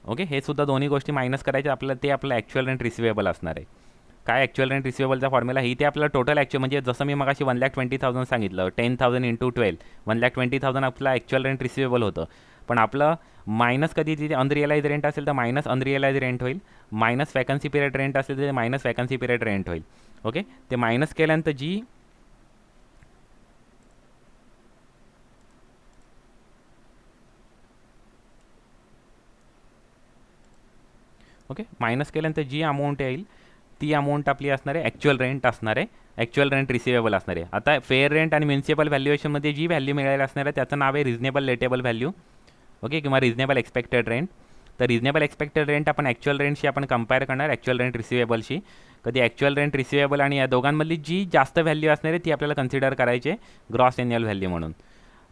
Okay, हे सुद्धा दोन्ही गोष्टी मायनस करायच्या आपल्याला, ते आपलं ॲक्च्युअल रेंट रिसिवेबल असणार आहे. काय ॲक्च्युअल रेंट रिसिवेबलचा फॉर्म्युला, ही ते आपलं टोटल ॲक्च्युअल, म्हणजे जसं मी मगाशी 1,20,000 सांगितलं, 10,000 × 12 1,20,000 आपलं ॲक्च्युअल रेंट रिसिवेबल होतं, पण आपलं मायनस कधी तिथे अनरिअलाइज रेंट असेल तर मायनस अनरिअलाइज रेंट होईल, मायनस वॅकन्सी पिरियड रेंट असेल तर मायनस वॅकन्सी पिरियड रेंट होईल. ओके, ते मायनस केल्यानंतर जी ओके, मायनस केल्यानंतर जी अमाऊंट येईल ती अमाऊंट आपली असणार आहे ॲक्च्युअल रेंट असणार आहे, ॲक्च्युअल रेंट रिसिवेबल असणार आहे. आता फेअर रेंट आणि म्युन्सिपल व्हॅल्युएशनमध्ये जी व्हॅल्यू मिळायला असणार आहे त्याचं नाव आहे रिजनेबल लेटेबल व्हॅल्यू. ओके, किंवा रिजनेबल एक्सपेक्टेड रेंट. तर रिजनेबल एक्सपेक्टेड रेंट आपण ॲक्च्युअल रेंटशी आपण कंपेअर करणार ॲक्च्युअल रेंट रिसिवेबलशी, कधी ॲक्च्युअल रेंट रिसिवेबल आणि या दोघांमधली जी जास्त व्हॅल्यू असणार आहे ती आपल्याला कन्सिडर करायची ग्रॉस एन्युअल व्हॅल्यू म्हणून.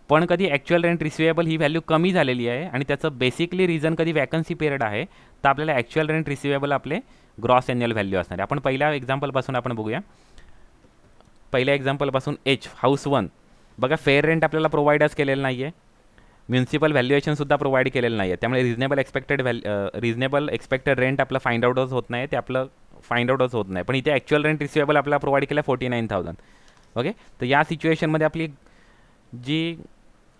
पण कधी ॲक्च्युअल रेंट रिसिवेबल ही व्हॅल्यू कमी झालेली आहे आणि त्याचं बेसिकली रिझन कधी वॅकन्सी पिरियड आहे, तर आपल्याला ॲक्च्युअल रेंट रिसिवेबल आपले ग्रॉस एन्युअल व्हॅल्यू असणार आहे. आपण पहिल्या एक्झाम्पलपासून आपण बघूया. पहिल्या एक्झाम्पलपासून हाऊस 1 बघा, फेअर रेंट आपल्याला प्रोव्हाइडच केलेलं नाही आहे, म्युन्सिपल व्हॅल्युएशनसुद्धा प्रोव्हाइड केलेलं नाही आहे, त्यामुळे रिजनेबल एक्सपेक्टेड रेंट आपलं फाइंड आउटच होत नाही, ते आपलं फाइंड आउटच होत नाही. पण इथे ॲक्च्युअल रेंट रिसिवेबल आपल्याला प्रोव्हाइड केलं 49,000. ओके, तर या सिच्युएशनमध्ये आपली जी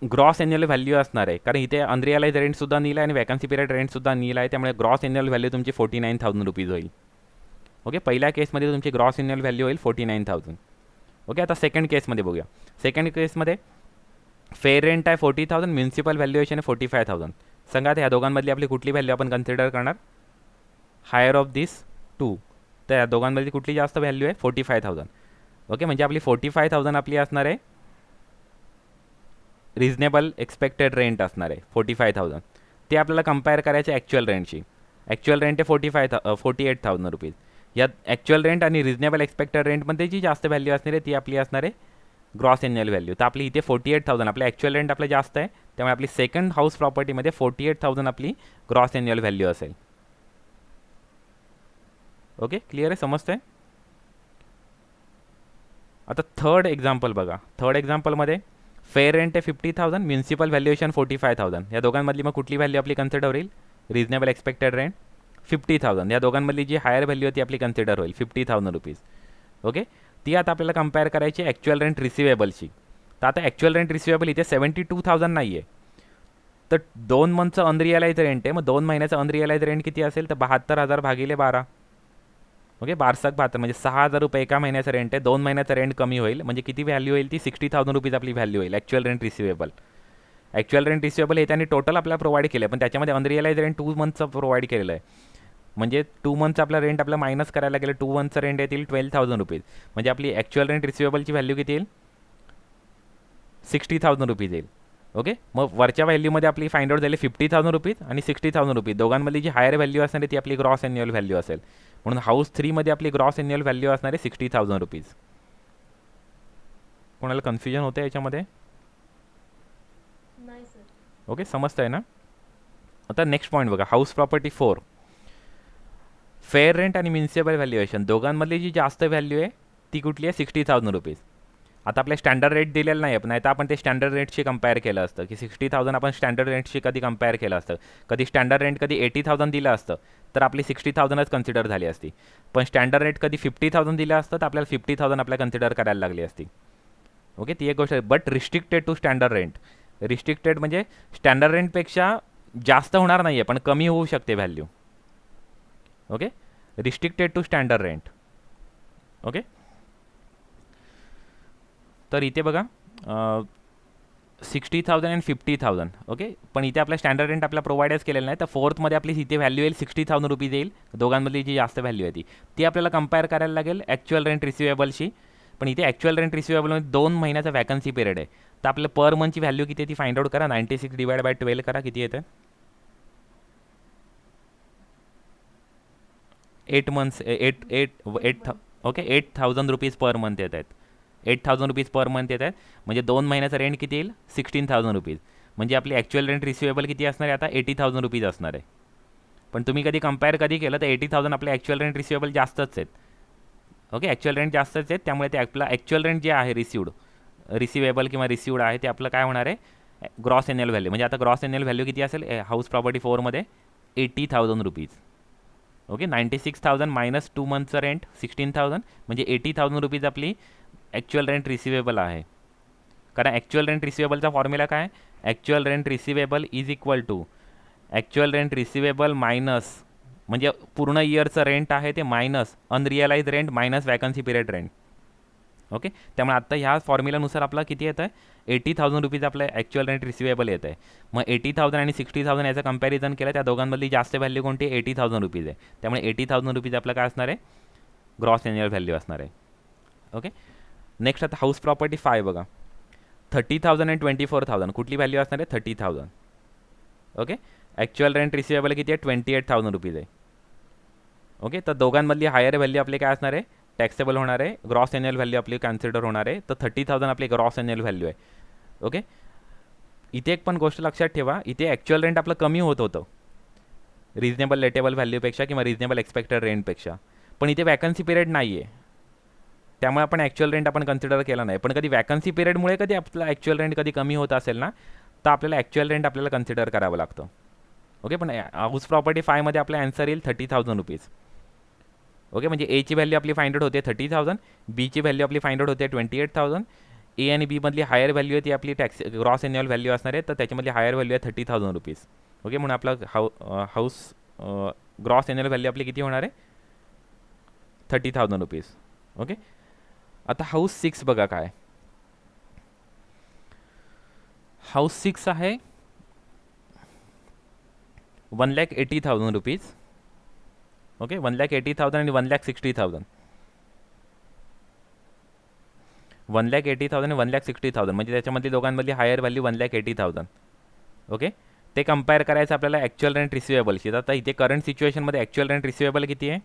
ग्रॉस एन्युअल व्हॅल्यू असणार आहे, कारण इथे अनरिअलाइज रेंटसुद्धा नील आहे आणि वॅकन्सी पिरियड रेंटसुद्धा नील आहे, त्यामुळे ग्रॉस एन्युअल व्हॅल्यू तुमची 49,000 रुपीज होईल. ओके, पहिल्या केसमध्ये तुमची ग्रॉस एन्युअल व्हॅल्यू होईल 49,000. ओके, आता सेकंड केसमध्ये बघूया. सेकंड केसमध्ये फेअर रेंट आहे 40,000, म्युन्सिपल व्हॅल्युएशन आहे 45,000. सांगा ह्या दोघांमधली आपली कुठली व्हॅल्यू आपण कन्सिडर करणार? हायर ऑफ दिस 2. तर या दोघांमधली कुठली जास्त व्हॅल्यू आहे? 45,000. ओके, म्हणजे आपली 45,000 आपली असणार आहे रिजनेबल एक्सपेक्टेड रेंट असणार आहे 45,000. ते आपल्याला कंपेअर करायचे ॲक्च्युअल रेंटशी. ॲक्च्युअल रेंट आहे 48,000 रुपीज. या ॲक्च्युअल रेंट आणि रिजनेबल एक्सपेक्टेड रेंटमध्ये जी जास्त व्हॅल्यू असणार आहे ती आपली असणार आहे ग्रॉस एन्युअल व्हॅल्यू. तर आपली इथे 48,000 आपल्या ॲक्च्युअल रेंट आपलं जास्त आहे, त्यामुळे आपली सेकंड हाऊस प्रॉपर्टीमध्ये 48,000 आपली ग्रॉस एन्युअल व्हॅल्यू असेल. ओके, क्लिअर आहे, समजतं आहे. आता थर्ड एक्झाम्पल बघा. थर्ड एक्झाम्पलमध्ये फेअर रेंट आहे 50,000, म्युन्सिपल व्हॅल्युएशन 45,000. या दोघांमधली मग कुठली व्हॅल्यू आपली कन्सिडर होईल? Reasonable expected rent 50,000. या दोघांमधली जी हायर व्हॅल्यू आहे ती आपली कन्सिडर होईल 50,000 रुपीज. ओके, ती आता आपल्याला कंपेअर करायची ॲक्च्युअल रेंट रिसिवेबलची. तर आता ॲक्च्युअल रेंट रिसिवेबल इथे 72,000 नाही आहे, तर 2 मंथचं अनरिअलाइज रेंट आहे. मग 2 महिन्याचं अनरिअलाइज रेंट किती असेल? तर 72,000 भागिले 12. ओके, 72 म्हणजे 6,000 रुपये एका महिन्याचं रेंट आहे. 2 महिन्याचं रेंट कमी होईल, म्हणजे किती व्हॅल्यू होईल? ती 60,000 रुपीज आपली व्हॅल्यू होईल actual rent receivable. Actual rent receivable हे त्यांनी टोटल आपल्याला प्रोव्हाइड केलं आहे, पण त्याच्यामध्ये अनरिअलाइज रेंट 2 मंथचं प्रोव्हाइड केलेलं आहे. म्हणजे 2 मंथचं आपला रेंट आपला मायनस करायला गेलं, 2 मंथचं रेंट येतील 12,000 रुपीज. म्हणजे आपली ॲक्च्युअल रेंट रिसिवेबलची व्हॅल्यू किती येईल? 60,000 रुपीज येईल. ओके, मग वरच्या व्हॅल्यूमध्ये आपली फाइंड आउट झाली 50,000 रुपीज आणि 60,000 रुपीज. दोघांमधली जी हायर व्हॅल्यू असणार आहे ती आपली ग्रॉस एन्युअल व्हॅल्यू असेल. म्हणून हाऊस 3मध्ये आपली ग्रॉस एन्युअल व्हॅल्यू असणार आहे 60,000 रुपीज. कोणाला कन्फ्युजन होतं याच्यामध्ये? ओके, समजतं आहे ना. आता नेक्स्ट पॉईंट बघा, हाऊस प्रॉपर्टी 4. फेअर रेंट आणि म्युन्सिपल व्हॅल्युएशन दोघांमधली जी जास्त व्हॅल्यू आहे ती कुठली आहे? 60,000 रुपीज. आता आपल्या स्टँडर्ड रेट दिलेलं नाही, पण नाही तर आपण ते स्टँडर्ड रेटशी कंपेअर केलं असतं की 60,000 आपण स्टँडर्ड रेटशी कधी कंपेअर केलं असतं. कधी स्टँडर्ड रेट कधी 80,000 दिलं असतं तर आपली 60,000च कन्सिडर झाली असती. पण स्टँडर्ड रेट कधी 50,000 दिलं असतं तर आपल्याला 50,000 आपल्याला कन्सिडर करायला लागली असती. ओके, ती एक गोष्ट आहे. But restricted to standard rent. Restricted म्हणजे स्टँडर्ड रेंटपेक्षा जास्त होणार नाही आहे, पण कमी होऊ शकते value. Okay, restricted to standard rent. Okay, तर इथे बघा 60,000 आणि 50,000. ओके, पण इथे आपला स्टँडर्ड रेंट आपला प्रोव्हाइडच केलेलं नाही, तर फोर्थमध्ये आपली इथे व्हॅल्यू येईल 60,000 रुपीज येईल. दोघांमधली जी जास्त व्हॅल्यू आहे ती आपल्याला कंपेअर करायला लागेल ॲक्च्युअल रेंट रिसिवेबलशी. पण इथे ॲक्च्युअल रेंट रिसिवेबलमध्ये 2 महिन्याचा वॅकन्सी पिरियड आहे, तर आपलं पर मंथची व्हॅल्यू किती आहे ती फाइंड आउट करा. 96 डिवाइड बाय 12 करा, किती येतं? 8 months 8 okay 8,000 rupees per month येत आहेत. 8,000 रुपीज पर मंथ येत आहेत, म्हणजे 2 महिन्याचा रेंट किती येईल? 16,000 रुपीज. म्हणजे आपली ॲक्च्युअल रेंट रिसिवेबल किती असणार आहे आता? 80,000 रुपीज असणार आहे. पण तुम्ही कधी कंपेअर केलं तर 80,000 आपले ॲक्च्युअल रेंट रिसिवेबल जास्तच आहेत. ओके, ॲक्च्युअल रेंट जास्तच आहेत, त्यामुळे ते आपला ॲक्च्युअल रेंट जे आहे रिसिवेबल किंवा रिसिवड आहे ते आपलं काय होणार आहे? Gross annual value. म्हणजे आता ग्रॉस एन्युअल व्हॅल्यू किती असेल हाऊस प्रॉपर्टी 4मध्ये? 80,000 रुपीज. ओके, 96,000 मायनस 2 मंथचं रेंट 16,000, म्हणजे 80,000 रुपीज आपली ॲक्च्युअल रेंट रिसिवेबल आहे. कारण ॲक्च्युअल रेंट रिसिवेबलचा फॉर्म्युला काय? Actual rent receivable is equal to actual rent receivable minus, म्हणजे पूर्ण इयरचं रेंट आहे ते, minus unrealised rent minus vacancy period rent. Okay, त्यामुळे आत्ता ह्या फॉर्म्युलानुसार आपला किती येतं आहे? 80,000 रुपीज आपलं ॲक्च्युअल रेंट रिसिवेबल येतं आहे. मग 80,000 आणि 60,000 याचं कंपॅरिझन केलं, त्या दोघांमधली जास्त व्हॅल्यू कोणती? 80,000 रुपीज आहे. त्यामुळे 80,000 रुपीज आपलं काय असणार आहे? ग्रॉस एन्युअल व्हॅल्यू असणार आहे. ओके, नेक्स्ट आता हाऊस प्रॉपर्टी 5 बघा. 30,000 आणि 24,000 कुठली व्हॅल्यू असणार आहे? 30,000. ओके, ॲक्च्युअल रेंट रिसिवेबल किती आहे? 28,000 रुपीज आहे. ओके, तर दोघांमधली हायर व्हॅल्यू आपली काय असणार आहे, टॅक्सेबल होणार आहे. ग्रॉस एन्युअल व्हॅल्यू आपली कन्सिडर होणार आहे. तर 30,000 आपली ग्रॉस एन्युअल व्हॅल्यू आहे. ओके, इथे एक पण गोष्ट लक्षात ठेवा, इथे ॲक्च्युअल रेंट आपलं कमी होत होतं रिजनेबल लेटेबल व्हॅल्यूपेक्षा किंवा रिजनेबल एक्सपेक्टेड रेंटपेक्षा, पण इथे वॅकन्सी पिरियड नाही आहे, त्यामुळे आपण ॲक्च्युअल रेंट आपण कन्सिडर केला नाही. पण कधी वॅकन्सी पिरियडमुळे कधी आपला ॲक्च्युअल रेंट कधी कमी होत असेल ना, तर आपल्याला ॲक्च्युअल रेंट आपल्याला कन्सिडर करावं लागतं. ओके, पण हाऊस प्रॉपर्टी 5मध्ये आपला आन्सर येईल 30,000 रुपीज. ओके, म्हणजे एची व्हॅल्यू आपली फाइंड आउट होते 30,000, बीची व्हॅल्यू आपली फाइंड आउट होते 28,000. ए आणि बीमधली हायर व्हॅल्यू आहे ती आपली टॅक्स ग्रॉस एन्युअल व्हॅल्यू असणार आहे, तर त्याच्यामधली हायर व्हॅल्यू आहे 30,000 रुपीज. ओके, म्हणून आपला हाऊस ग्रॉस एन्युअल व्हॅल्यू आपली किती होणार आहे, 30,000 रुपीज. ओके, आता हाऊस 6 बघा काय. हाऊस 6 आहे 1,80,000 रुपीज. ओके, 1,80,000 आणि 1,60,000. 1,80,000 आणि 1,60,000 म्हणजे त्याच्यामध्ये दोघांमधली हायर व्हॅल्यू 1,80,000. ओके, ते कंपेअर करायचं आपल्याला ॲक्च्युअल रेंट रिसिवेबलशी. आता इथे करंट सिच्युएशनमध्ये ॲक्च्युअल रेंट रिसिवेबल किती आहे,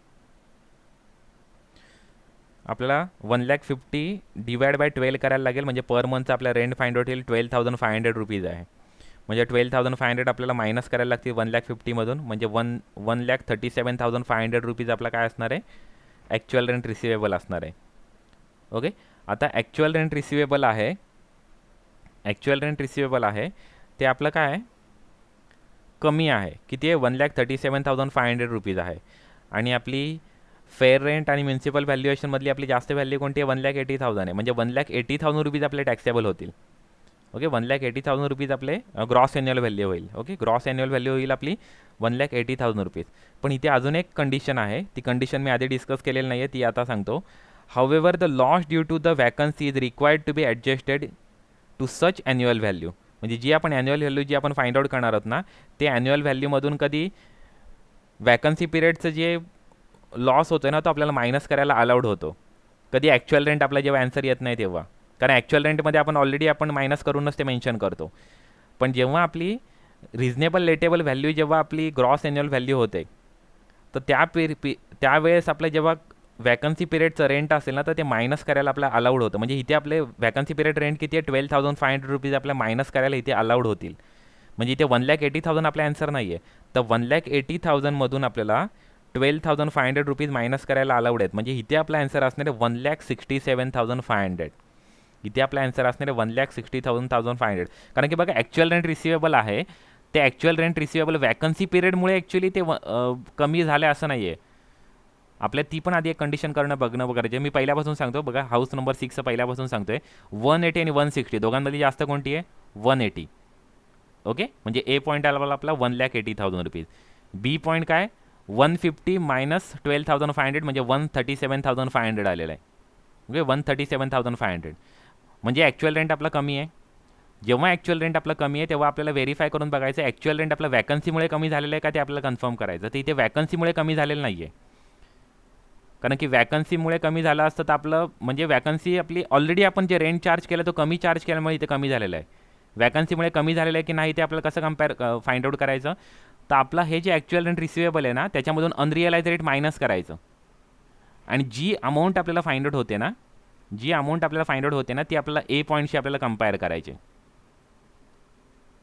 आपल्याला 1,50,000 डिवाइड बाय 12 करायला लागेल. म्हणजे पर मंथचं आपल्या रेंट फाइंड आउट येईल 12,500 रुपीज आहे. म्हणजे 12,500 आपल्याला मायनस करायला लागतील 1,50,000मधून, म्हणजे 1,37,500 रुपीज आपला काय असणार आहे, ॲक्च्युअल रेंट रिसिवेबल असणार आहे. ओके, आता ॲक्च्युअल रेंट रिसिवेबल आहे, ॲक्च्युअल रेंट रिसिवेबल आहे ते आपलं काय आहे, कमी आहे. किती आहे, 1,37,500 रुपीज आहे. आणि आपली फेअर रेंट आणि म्युन्सिपल व्हॅल्युएशनमधली आपली जास्त व्हॅल्यू कोणती आहे, 1,80,000 आहे. म्हणजे 1,80,000 रुपीज आपले टॅक्सेबल होतील. ओके, 1,80,000 रुपीज आपले ग्रॉस एन्युअल व्हॅल्यू होईल. ओके, ग्रॉस एन्युअल व्हॅल्यू होईल आपली 1,80,000 रुपीज. पण इथे अजून एक कंडिशन आहे, ती कंडिशन मी आधी डिस्कस केलेली नाही आहे, ती आता सांगतो. However the loss due to the vacancy is required to be adjusted to such annual value. म्हणजे जी आपण ॲन्युअल व्हॅल्यू जी आपण फाइंड आउट करणार आहोत ना, ते ॲन्युअल व्हॅल्यूमधून कधी वॅकन्सी पिरियडचं जे लॉस होतो ना, तो आपल्याला मायनस करायला अलाउड होतो. कधी ॲक्च्युअल रेंट आपला जेव्हा आन्सर येत नाही तेव्हा, कारण ॲक्च्युअल रेंटमध्ये आपण ऑलरेडी आपण मायनस करूनच ते मेन्शन करतो. पण जेव्हा आपली रिजनेबल लेटेबल व्हॅल्यू जेव्हा आपली ग्रॉस एन्युअल व्हॅल्यू होते, तर त्यावेळेस आपलं जेव्हा वॅकन्सी पिरियडचं रेंट असेल ना, तर ते मायनस करायला आपल्याला अलाउड होतं. म्हणजे इथे आपले वॅकन्सी पिरियड रेंट किती आहे, 12,500 रुपीज आपल्याला मायनस करायला इथे अलाउड होतील. म्हणजे इथे 1,80,000 आपला आन्सर नाही आहे, तर 1,80,000मधून आपल्याला 12,500 रुपीज मायनस करायला अलाउड आहेत. म्हणजे इथे आपला आन्सर असणार आहे 1,67,500. इथे आपला आन्सर असणार आहे 1,67,500. कारण की बघा ॲक्च्युअल रेंट रिसिवेबल आहे, ते ॲक्च्युअल रेंट रिसिवेबल वॅकन्सी पिरियडमुळे ॲक्च्युअली ते कमी झाले असं नाही आहे. आपल्या ती पण आधी एक कंडिशन बघणं गरजेचं. मी पहिल्यापासून सांगतो बघा, हाऊस नंबर 6 पहिल्यापासून सांगतोय. 180 आणि 160 दोघांमध्ये जास्त कोणती आहे, 180. ओके, म्हणजे ए पॉईंट आला आपला 1,80,000 रुपीज. बी पॉईंट काय, 150 मायनस 12,500 म्हणजे 137,500 आलेला आहे. ओके, 137,500 म्हणजे ॲक्च्युअल रेंट आपला कमी आहे. जेव्हा ॲक्च्युअल रेंट आपला कमी आहे तेव्हा आपल्याला व्हेरीफाय करून बघायचं ॲक्च्युअल रेंट आपला वॅकन्सीमुळे कमी झालेलं आहे का, ते आपल्याला कन्फर्म करायचं. तर इथे वॅकन्सीमुळे कमी झालेलं नाही आहे, कारण की वॅकन्सीमुळे कमी झालं असतं तर आपलं म्हणजे वॅकन्सी आपली ऑलरेडी आपण जे रेंट चार्ज केलं तो कमी चार्ज केल्यामुळे इथे कमी झालेलं आहे. वॅकन्सीमुळे कमी झालेलं आहे की नाही ते आपल्याला कसं फाइंड आउट करायचं, तर आपला हे जे ॲक्च्युअल रेंट रिसिवेबल आहे ना, त्याच्यामधून अनरिअलाइज रेट मायनस करायचं. आणि जी अमाऊंट आपल्याला फाइंड आउट होते ना, जी अमाऊंट आपल्याला फाइंड आउट होते ना, ती आपल्याला ए पॉईंटशी आपल्याला कंपेअर करायची.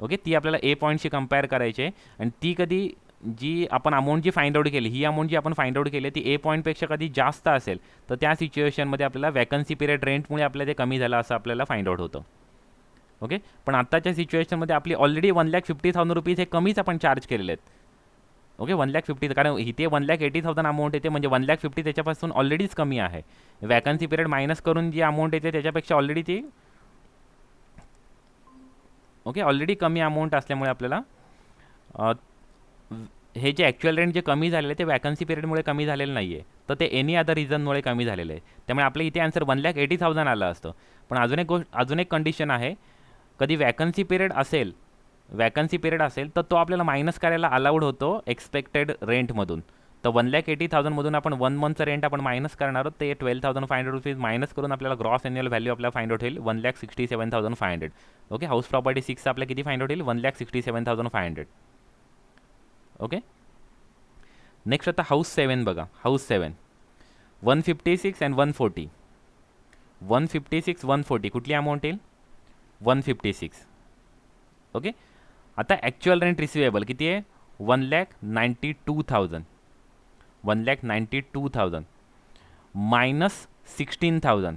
ओके, ती आपल्याला ए पॉईंटशी कंपेअर करायची. आणि ती कधी जी आपण अमाऊंट जी फाइंड आउट केली, ही अमाऊंट जी आपण फाइंड आउट केली ती ए पॉईंटपेक्षा कधी जास्त असेल, तर त्या सिच्युएशनमध्ये आपल्याला वॅकन्सी पिरियड रेंटमुळे आपल्याला ते कमी झालं असं आपल्याला फाइंड आउट होतं. ओके, पण आत्ताच्या सिच्युएशनमध्ये आपली ऑलरेडी 1,50,000 रुपीज हे कमीच आपण चार्ज केलेले आहेत. ओके, 1,50,000 कारण इथे 1,80,000 अमाऊंट येते, म्हणजे 1,50,000 त्याच्यापासून ऑलरेडीच कमी आहे. वॅकन्सी पिरियड मायनस करून जी अमाऊंट येते त्याच्यापेक्षा ऑलरेडी ती ओके ऑलरेडी कमी अमाऊंट असल्यामुळे आपल्याला हे जे ॲक्च्युअल रेंट जे कमी झालेलं आहे ते वॅकन्सी पिरियडमुळे कमी झालेलं नाही आहे, तर ते एनी अदर रिझनमुळे कमी झालेलं आहे. त्यामुळे आपल्या इथे आन्सर 1,80,000 आलं असतं. पण अजून एक कंडिशन आहे, कधी वॅकन्सी पिरियड असेल तर तो आपल्याला मायनस करायला अलाउड होतो एक्सपेक्टेड रेंटमधून. तर 1,80,000मधून आपण 1 मंथचं रेंट आपण मायनस करणार आहोत, ते 12,500 रुपीज मायनस करून आपल्याला ग्रॉस एन्युअल व्हॅल्यू आपल्याला फाइंड आउट होईल 1,67,500. ओके, हाऊस प्रॉपर्टी 6 आपल्याला किती फाइंड आउट होईल, 1,67,500. ओके, नेक्स्ट आता हाऊस 7 बघा. House 7 156 and 140. 156 140 कुठली अमाऊंट येईल? 156. ओके. आता ॲक्च्युअल रेंट रिसिवेबल किती आहे? 1,92,000. 1,92,000 मायनस 16,000.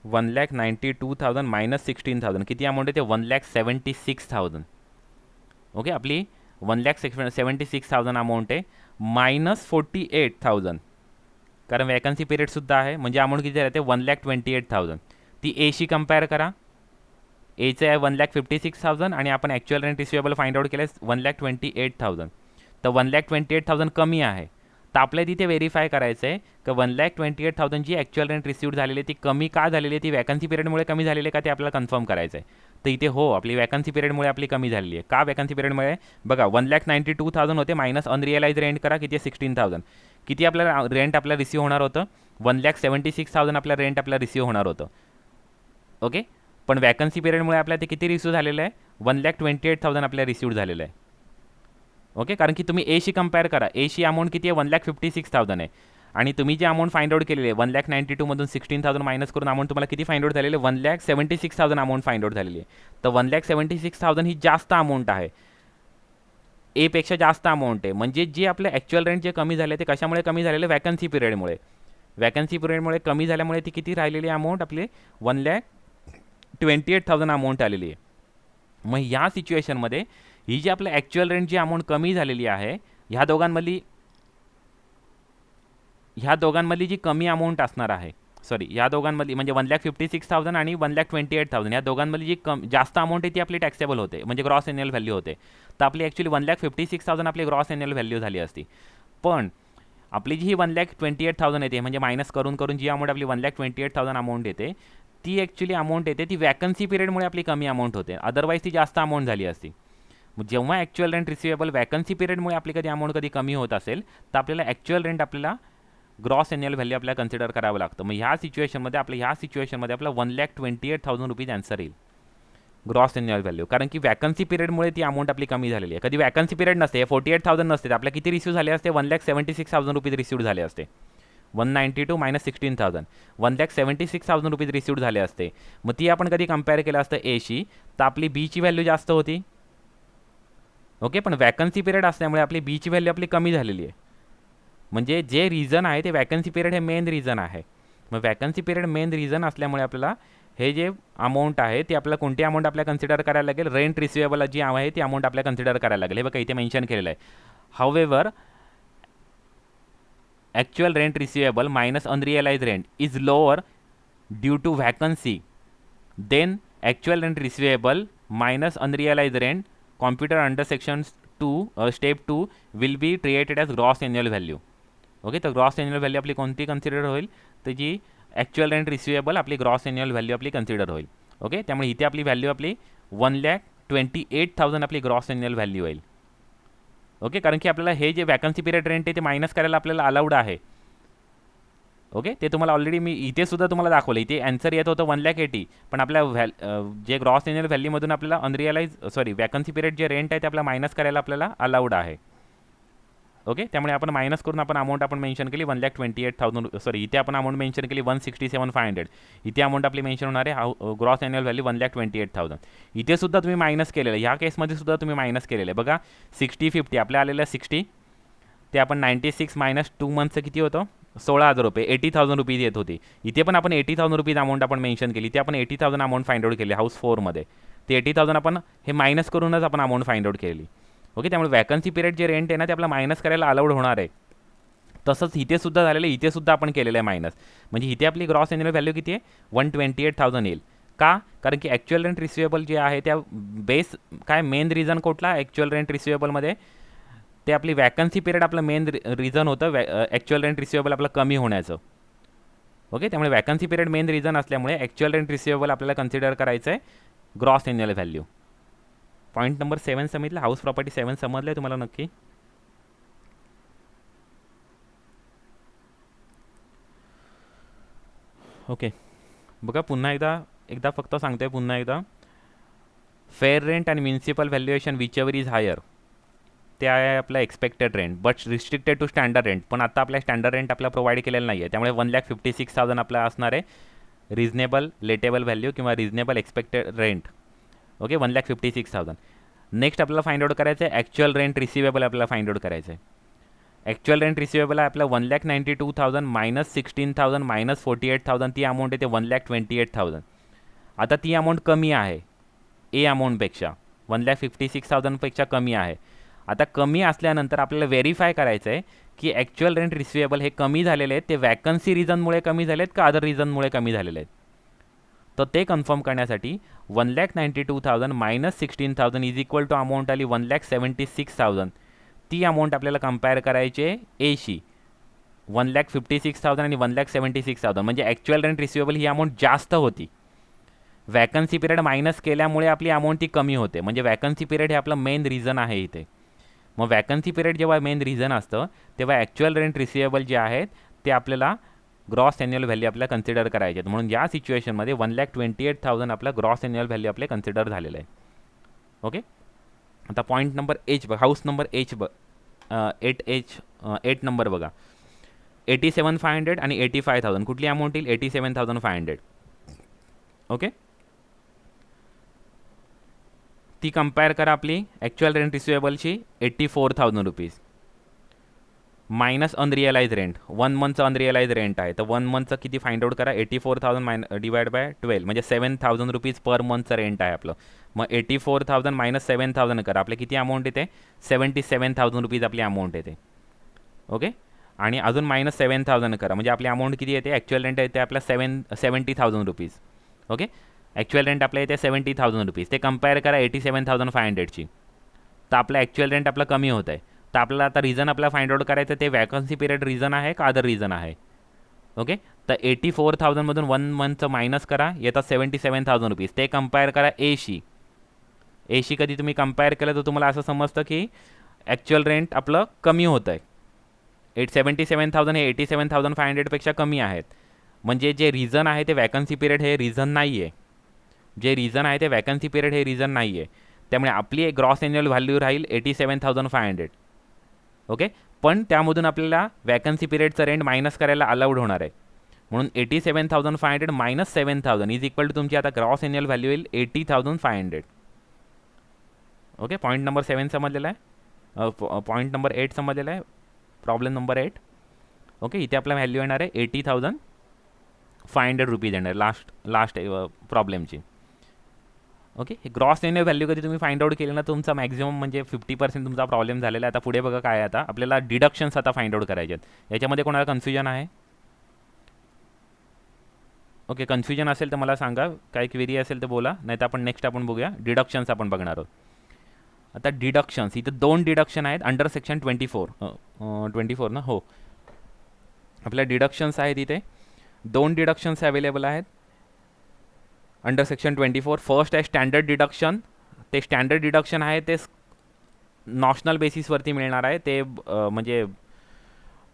1,92,000 मायनस 16,000 किती अमाऊंट येते? 1,76,000. ओके. आपली 1,76,000 अमाऊंट आहे मायनस 48,000 कारण वॅकन्सी पिरियडसुद्धा आहे. म्हणजे अमाऊंट किती राहते? 1,28,000. ती एशी कंपेअर करा. एचं आहे 1,56,000 आणि आपण actual rent receivable find out केलं 1,28,000. तर 1,28,000 कमी आहे. तर आपल्याला तिथे व्हेरीफाय करायचं आहे की 1,28,000 जी ॲक्च्युअल रेंट रिसिव्ड झालेली आहे ती कमी का झालेली आहे? ती वॅकन्सी पिरियडमुळे कमी झालेली आहे का ते आपल्याला कन्फर्म करायचं आहे. तर इथे हो, आपली वॅकन्सी पिरियडमुळे आपली कमी झालेली आहे. का वॅकन्सी पिरियडमुळे? बघा 1,92,000 होते मायनस अनरिअलाइज रेंट करा किती? 16,000. किती आपल्याला रेंट आपल्याला रिसिव्ह होणार होतं? 1,76,000 आपल्या रेंट आपल्याला रिसिव्ह होणार होतं. ओके. पण वॅकन्सी पिरियडमुळे आपल्याला ते किती रिसिव्ह झालेलं आहे? 1,28,000 आपल्याला रिसिव्ह झालेलं आहे. ओके. कारण की तुम्ही एशी कंपेअर करा. एशी अमाऊंट किती आहे? 1,56,000 आहे आणि तुम्ही जे अमाऊंट फाइंड आउट केलेली आहे 1,92,000 मधून 16,000 मायनस करून अमाऊंट तुम्हाला किती फाइंड आउट झालेली आहे? 1,76,000 अमाऊंट फाइंड आउट झालेली आहे. तर 1,76,000 ही जास्त अमाऊंट आहे. एपेक्षा जास्त अमाऊंट आहे. म्हणजे जे आपले ॲक्च्युअल रेंट जे कमी झाले ते कशामुळे कमी झालेले? वॅकन्सी पिरियडमुळे. वॅकन्सी पिरियडमुळे कमी झाल्यामुळे ती किती राहिलेली अमाऊंट आपली? 1,28,000 अमाऊंट आलेली आहे. मग या सिच्युएशनमध्ये ही जी आपल्या ॲक्च्युअल रेंट जी अमाऊंट कमी झालेली आहे ह्या दोघांमधली जी कमी अमाऊंट असणार आहे, सॉरी ह्या दोघांमधली म्हणजे 1,56,000 आणि 1,28,000 या दोघांमधली जी जास्त अमाऊंट आहे ती आपली टॅक्सेबल होते म्हणजे ग्रॉस एन्युअल व्हॅल्यू होते. तर आपली ॲक्च्युली 1,56,000 आपली ग्रॉस एन्युअल व्हॅल्यू झाली असती. पण आपली जी ही 1,28,000 येते म्हणजे मायनस करून करून जी अमाऊंट आपली 1,28,000 अमाऊंट येते ती ॲक्च्युली अमाऊंट येते ती वॅकन्सी पिरियडमुळे आपली कमी अमाऊंट होते. अदरवाईज ती जास्त अमाऊंट झाली असती. मग जेव्हा ॲक्च्युअल रेंट रिसिवेबल वॅकन्सी पिरियडमुळे आपली कधी अमाऊंट कधी कमी होत असेल तर आपल्याला ॲक्च्युअल रेंट आपल्याला ग्रॉस एन्युअल व्हॅल्यू आपल्याला कन्सिडर करावं लागतं. मग ह्या सिच्युएशनमध्ये आपला 1,28,000 रुपीज आन्सर येईल ग्रॉस एन्युअल व्हॅल्यू. कारण की वॅकन्सी पिरियडमुळे ती अमाऊंट आपली कमी झालेली आहे. कधी वॅकन्सी पिरियड नसते 48,000 नसते तर आपल्या किती रिसिव्ह झाले असते? 1,76,000 रुपीज रिसिव्ह झाले असते. 192 मायनस 16,000 1,76,000 रुपीज रिसिव्ह झाले असते. मग ती आपण कधी कंपेअर केलं असतं एशी तर आपली बीची व्हॅल्यू जास्त होती. ओके. पण वॅकन्सी पिरियड असल्यामुळे आपली बीची व्हॅल्यू आपली कमी झालेली आहे. म्हणजे जे रिझन आहे ते वॅकन्सी पिरियड हे मेन रिझन आहे. मग वॅकन्सी पिरियड मेन रिझन असल्यामुळे आपल्याला हे जे अमाऊंट आहे ती आपल्याला कोणती अमाऊंट आपल्याला कन्सिडर करायला लागेल? रेंट रिसिवेबल जी आहे ती अमाऊंट आपल्याला कन्सिडर करायला लागेल. हे बघा इथे मेन्शन केलेलं आहे. However actual rent receivable minus unrealised rent is lower due to vacancy then actual rent receivable minus unrealised rent computed under section 2 step 2 will be treated as gross annual value. Okay. तर ग्रॉस एन्युअल व्हॅल्यू आपली कोणती कन्सिडर होईल? तर जी ॲक्च्युअल रेंट रिसिवेबल आपली ग्रॉस एन्युअल व्हॅल्यू आपली कन्सिडर होईल. ओके. त्यामुळे इथे आपली व्हॅल्यू आपली 1,28,000 आपली ग्रॉस एन्युअल व्हॅल्यू होईल. ओके. कारण की आपल्याला हे जे वॅकन्सी पिरियड रेंट आहे ते मायनस करायला आपल्याला अलाउड आहे. ओके. ते तुम्हाला ऑलरेडी मी इथे सुद्धा तुम्हाला दाखवलं. इथे आन्सर येत होतं 1,80,000 पण आपल्या जे ग्रॉस एन्युअल व्हॅल्यूमधून आपल्याला वॅकन्सी पिरियड जे रेंट आहे ते आपल्याला मायनस करायला आपल्याला अलाउड आहे. ओके. त्यामुळे आपण मायनस करून आपण अमाऊंट आपण मेन्शन केली 1,28,000. सॉरी इथे आपण अमाऊंट मेन्शन केली 167,500. इथे अमाऊंट आपली मेन्शन होणार आहे ग्रॉस एन्युअल व्हॅल्यू 1,28,000. इथे सुद्धा तुम्ही मायनस केलेलं आहे. ह्या केसमध्ये सुद्धा तुम्ही मायनस केलेलं आहे. बघा 60-50 आपल्या आलेलं 60 ते आपण 96 मायनस 2 मंथचं किती होतं? 16,000 रुपये 80,000 रुपीज येत होती. इथे पण आपण 80,000 रुपीज अमाऊंट आपण मेन्शन केली. इथे आपण 80,000 अमाऊंट फाइंड आउट केली हाऊस 4मध्ये. ते 80,000 आपण हे मायनस करूनच आपण अमाऊंट फाइंड आउट केली. ओके. त्यामुळे वॅकन्सी पिरियड जे रेंट आहे ना ते आपल्याला मायनस करायला अलाउड होणार आहे. तसंच इथे सुद्धा झालेलं आहे. इथे सुद्धा आपण केलेलं आहे मायनस. म्हणजे इथे आपली ग्रॉस एन्युअल व्हॅल्यू किती आहे? 128,000 येईल. का? कारण की ॲक्च्युअल रेंट रिसिवेबल जे आहे त्या बेस काय मेन रिझन कुठला ॲक्च्युअल रेंट रिसिवेबलमध्ये? ते आपली वॅकन्सी पिरियड आपलं मेन रिझन होतं ॲक्च्युअल रेंट रिसिवेबल आपलं कमी होण्याचं. ओके. त्यामुळे वॅकन्सी पिरियड मेन रिझन असल्यामुळे ॲक्च्युअल रेंट रिसिवेबल आपल्याला कन्सिडर करायचं आहे gross annual value. Point number 7 समजलं. हाऊस प्रॉपर्टी 7 समजलं आहे तुम्हाला नक्की? ओके. बघा पुन्हा एकदा फक्त सांगतोय पुन्हा एकदा. फेअर रेंट आणि municipal valuation whichever is higher. ते आहे आपलं expected rent but restricted to standard rent. पण आता आपल्या स्टँडर्ड रेंट आपल्याला प्रोव्हाइड केलेलं नाही आहे, त्यामुळे 1,56,000 आपला असणार आहे रिजनेबल लेटेबल व्हॅल्यू किंवा reasonable expected rent. Okay, 1,56,000. Next आपल्याला फाइंड आउट करायचं आहे ॲक्च्युअल रेंट रिसिवेबल. आपल्याला फाइंड आउट करायचं आहे ॲक्च्युअल रेंट रिसिवेबल आहे आपला 1,92,000 मायनस 16,000 मायनस 48,000. ती अमाऊंट येते 1,28,000. आता ती अमाऊंट कमी आहे ए अमाऊंटपेक्षा, 1,56,000पेक्षा कमी आहे. आता कमी असल्यानंतर आपल्याला व्हेरीफाय करायचं आहे की ॲक्च्युअल रेंट रिसिवेबल हे कमी झालेले आहेत ते वॅकन्सी रिझनमुळे कमी झाले आहेत का अदर रिझनमुळे कमी झालेले आहेत. तर ते कन्फर्म करण्यासाठी 1,92,000 minus 16,000 is equal to amount आली 1,76,000. ती अमाऊंट आपल्याला कंपेअर करायची आहे एशी. 1,56,000 आणि 1,76,000 म्हणजे ॲक्च्युअल रेंट रिसिवेबल ही अमाऊंट जास्त होती. वॅकन्सी पिरियड मायनस केल्यामुळे आपली अमाऊंट ती कमी होते. म्हणजे वॅकन्सी पिरियड हे आपलं मेन रिझन आहे इथे. मग वॅकन्सी पिरियड जेव्हा मेन रिझन असतं तेव्हा ॲक्च्युअल रेंट रिसिवेबल जे आहेत ते आपल्याला ग्रॉस ॲन्युअल व्हॅल्यू आपल्याला कन्सिडर करायचे आहेत. म्हणून या सिच्युएशनमध्ये 1,28,000 आपला ग्रॉस ॲन्युअल व्हॅल्यू आपले कन्सिडर झालेलं आहे. ओके, आता पॉईंट नंबर एच बघ, हाऊस नंबर एच बघ, 8 नंबर बघा. 87,500 आणि 85,000 कुठली अमाऊंट येईल? 87,500. ओके, ती कंपेअर करा आपली ॲक्च्युअल रेंट रिसिवेबलची 84,000 रुपीज मायनस अनरिअलाइज रेंट. 1 मंथचं अनरिअलाइज रेंट आहे तर 1 मंथचं किती फाइंड आउट करा? 84,000 डिवाइड बाय 12 म्हणजे 7,000 रुपीज पर मंथचं रेंट आहे आपलं. मग 84,000 मायनस 7,000 करा, आपल्या किती अमाऊंट येते? 77,000 रुपीज आपली अमाऊंट येते. ओके, आणि अजून मायनस 7,000 करा म्हणजे आपली अमाऊंट किती येते? ॲक्च्युअल रेंट येते आपल्या 70,000 रुपीज. ओके, ॲक्च्युअल रेंट आपल्या येते 70,000 रुपीज. ते कंपेअर करा 87,500ची. तर आपलं ॲक्च्युअल रेंट आपलं कमी होत आहे. तर आपल्याला आता रिझन आपल्याला फाइंड आउट करायचं ते वॅकन्सी पिरियड रिझन आहे का अदर रिझन आहे. ओके, तर 84,000मधून 1 मंथचं मायनस करा, येतात 77,000 रुपीज. ते कंपेअर करा एशी. एशी कधी तुम्ही कंपेअर केलं तर तुम्हाला असं समजतं की ॲक्च्युअल रेंट आपलं कमी होतं आहे. 77,000 हे 87,500पेक्षा कमी आहेत. म्हणजे जे रिझन आहे ते वॅकन्सी पिरियड हे रिझन नाही आहे. जे रिझन आहे ते वॅकन्सी पिरियड हे रिझन नाही आहे. त्यामुळे आपली ग्रॉस ॲन्युअल व्हॅल्यू राहील 87,500. ओके, पण त्यामधून आपल्याला वॅकन्सी पिरियडचं रेंट मायनस करायला अलाउड होणार आहे. म्हणून 87,500 मायनस 7,000 इज इक्वल टू तुमची आता ग्रॉस ॲन्युअल व्हॅल्यू येईल 80,500. ओके, पॉईंट नंबर 7 समजलेला आहे. पॉईंट नंबर 8 समजलेला आहे. Problem number 8. ओके, इथे आपला व्हॅल्यू येणार आहे 80,500 रुपीज येणार लास्ट प्रॉब्लेमची. ओके, हे ग्रॉस ॲन्युअल व्हॅल्यू कधी तुम्ही फाइंड आउट केली ना तुमचा मॅक्झिमम म्हणजे 50% तुमचा प्रॉब्लेम झालेला आहे. आता पुढे बघा काय आहे. आता आपल्याला डिडक्शन्स आता फाइंड आउट करायचे आहेत. याच्यामध्ये कोणाला कन्फ्युजन आहे? ओके, कन्फ्युजन असेल तर मला सांगा, काही क्वेरी असेल तर बोला, नाही तर आपण नेक्स्ट आपण बघूया. डिडक्शन्स आपण बघणार आहोत. आता डिडक्शन्स इथे 2 डिडक्शन आहेत अंडर सेक्शन 24 ना. हो, आपल्या डिडक्शन्स आहेत इथे 2 डिडक्शन्स अवेलेबल आहेत अंडर सेक्शन 24. फर्स्ट आहे स्टँडर्ड डिडक्शन. ते स्टँडर्ड डिडक्शन आहे ते नॉशनल बेसिसवरती मिळणार आहे. ते म्हणजे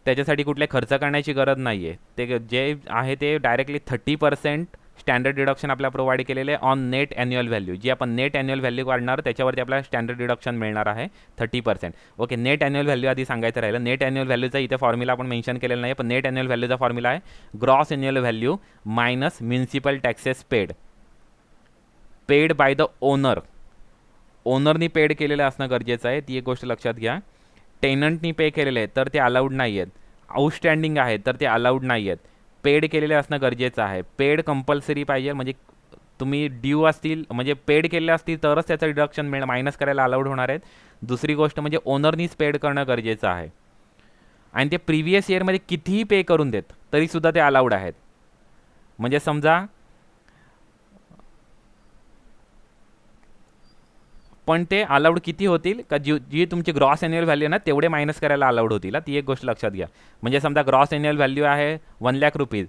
त्याच्यासाठी कुठले खर्च करण्याची गरज नाही आहे. ते जे आहे ते डायरेक्टली 30% स्टँडर्ड डिडक्शन आपल्याला प्रोव्हाइड केलेले आहे ऑन नेट ॲन्युअल व्हॅल्यू. जी आपण नेट ॲन्युअल व्हॅल्यू काढणार त्याच्यावरती आपल्याला स्टँडर्ड डिडक्शन मिळणार आहे 30%. ओके, नेट ॲन्युअल व्हॅल्यू आधी सांगायचं राहिलं. नेट ॲन्युअल व्हॅल्यूचा इथे फॉर्म्युला आपण मेन्शन केलेला नाही, पण नेट ॲन्युअल व्हॅल्यूचा फॉर्म्युला आहे gross annual value minus municipal taxes paid by the owner. ओनरनी पेड केलेलं असणं गरजेचं आहे, ती एक गोष्ट लक्षात घ्या. टेनंटनी पे केलेले आहेत तर ते अलाउड नाही आहेत. आउटस्टँडिंग आहेत तर ते अलाउड नाही आहेत. पेड केलेले असणं गरजेचं आहे. पेड कंपल्सरी पाहिजे, म्हणजे तुम्ही ड्यू असतील म्हणजे पेड केलेले असतील तरच त्याचं डिडक्शन मायनस करायला अलाउड होणार आहेत. दुसरी गोष्ट म्हणजे ओनरनीच पेड करणं गरजेचं आहे. आणि ते प्रिव्हियस इयरमध्ये कितीही पे करून देत तरीसुद्धा ते अलाउड आहेत. म्हणजे समजा पण ते अलाउड किती होतील का जी तुमची ग्रॉस ॲन्युअल व्हॅल्यू ना तेवढे मायनस करायला अलाउड होतील. ती एक गोष्ट लक्षात घ्या. म्हणजे समजा ग्रॉस ॲन्युअल व्हॅल्यू आहे 1,00,000 रुपीज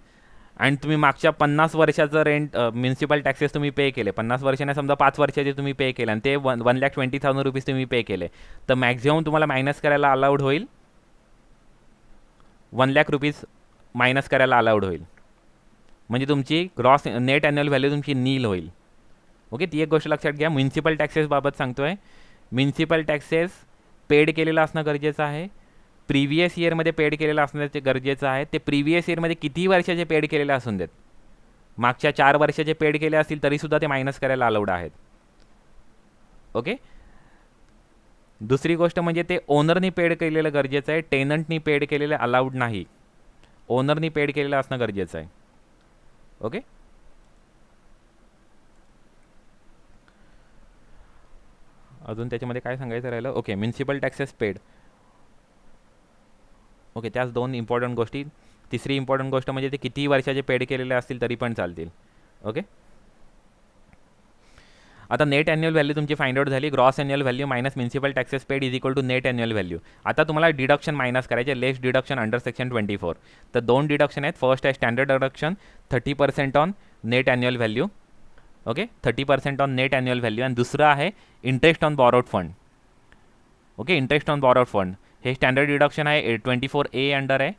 आणि तुम्ही मागच्या 50 वर्षाचं रेंट म्युन्सिपल टॅक्सेस तुम्ही पे केले. 50 वर्षाने समजा 5 वर्षाचे तुम्ही पे केले आणि ते 1,20,000 रुपीज तुम्ही पे केले तर मॅक्झिमम तुम्हाला मायनस करायला अलाउड होईल 1,00,000 रुपीज मायनस करायला अलाउड होईल. म्हणजे तुमची ग्रॉस नेट ॲन्युअल व्हॅल्यू तुमची नील होईल. ओके, ती एक गोष्ट लक्षात घ्या. म्युन्सिपल टॅक्सेसबाबत सांगतो आहे. म्युन्सिपल टॅक्सेस पेड केलेलं असणं गरजेचं आहे, प्रिव्हियस इयरमध्ये पेड केलेलं असणं गरजेचं आहे. ते प्रिव्हियस इयरमध्ये किती वर्षाचे पेड केलेले असून देत, मागच्या 4 वर्षाचे पेड केले असतील तरीसुद्धा ते मायनस करायला अलाउड आहेत. ओके. दुसरी गोष्ट म्हणजे ते ओनरनी पेड केलेलं गरजेचं आहे, टेनंटनी पेड केलेलं अलाउड नाही. ओनरनी पेड केलेलं असणं गरजेचं आहे. ओके. अजून त्याच्यामध्ये काय सांगायचं राहिलं. Okay, municipal taxes paid. Okay, त्याच 2 इम्पॉर्टंट गोष्टी. तिसरी इम्पॉर्टंट गोष्ट म्हणजे ते किती वर्षाचे पेड केलेले असतील तरी पण चालतील. ओके. आता नेट ॲन्युअल व्हॅल्यू तुमची फाइंड आउट झाली. Gross annual value minus municipal taxes paid is equal to net annual value. आता तुम्हाला डिडक्शन मायनस करायचे, लेस डिडक्शन अंडर सेक्शन 24. तर 2 डिडक्शन आहेत. फर्स्ट आहे standard deduction 30% on net annual value. Okay, 30% on net annual value. आणि दुसरं आहे interest on borrowed fund. Okay, interest on borrowed fund हे स्टँडर्ड डिडक्शन आहे 24A अंडर आहे.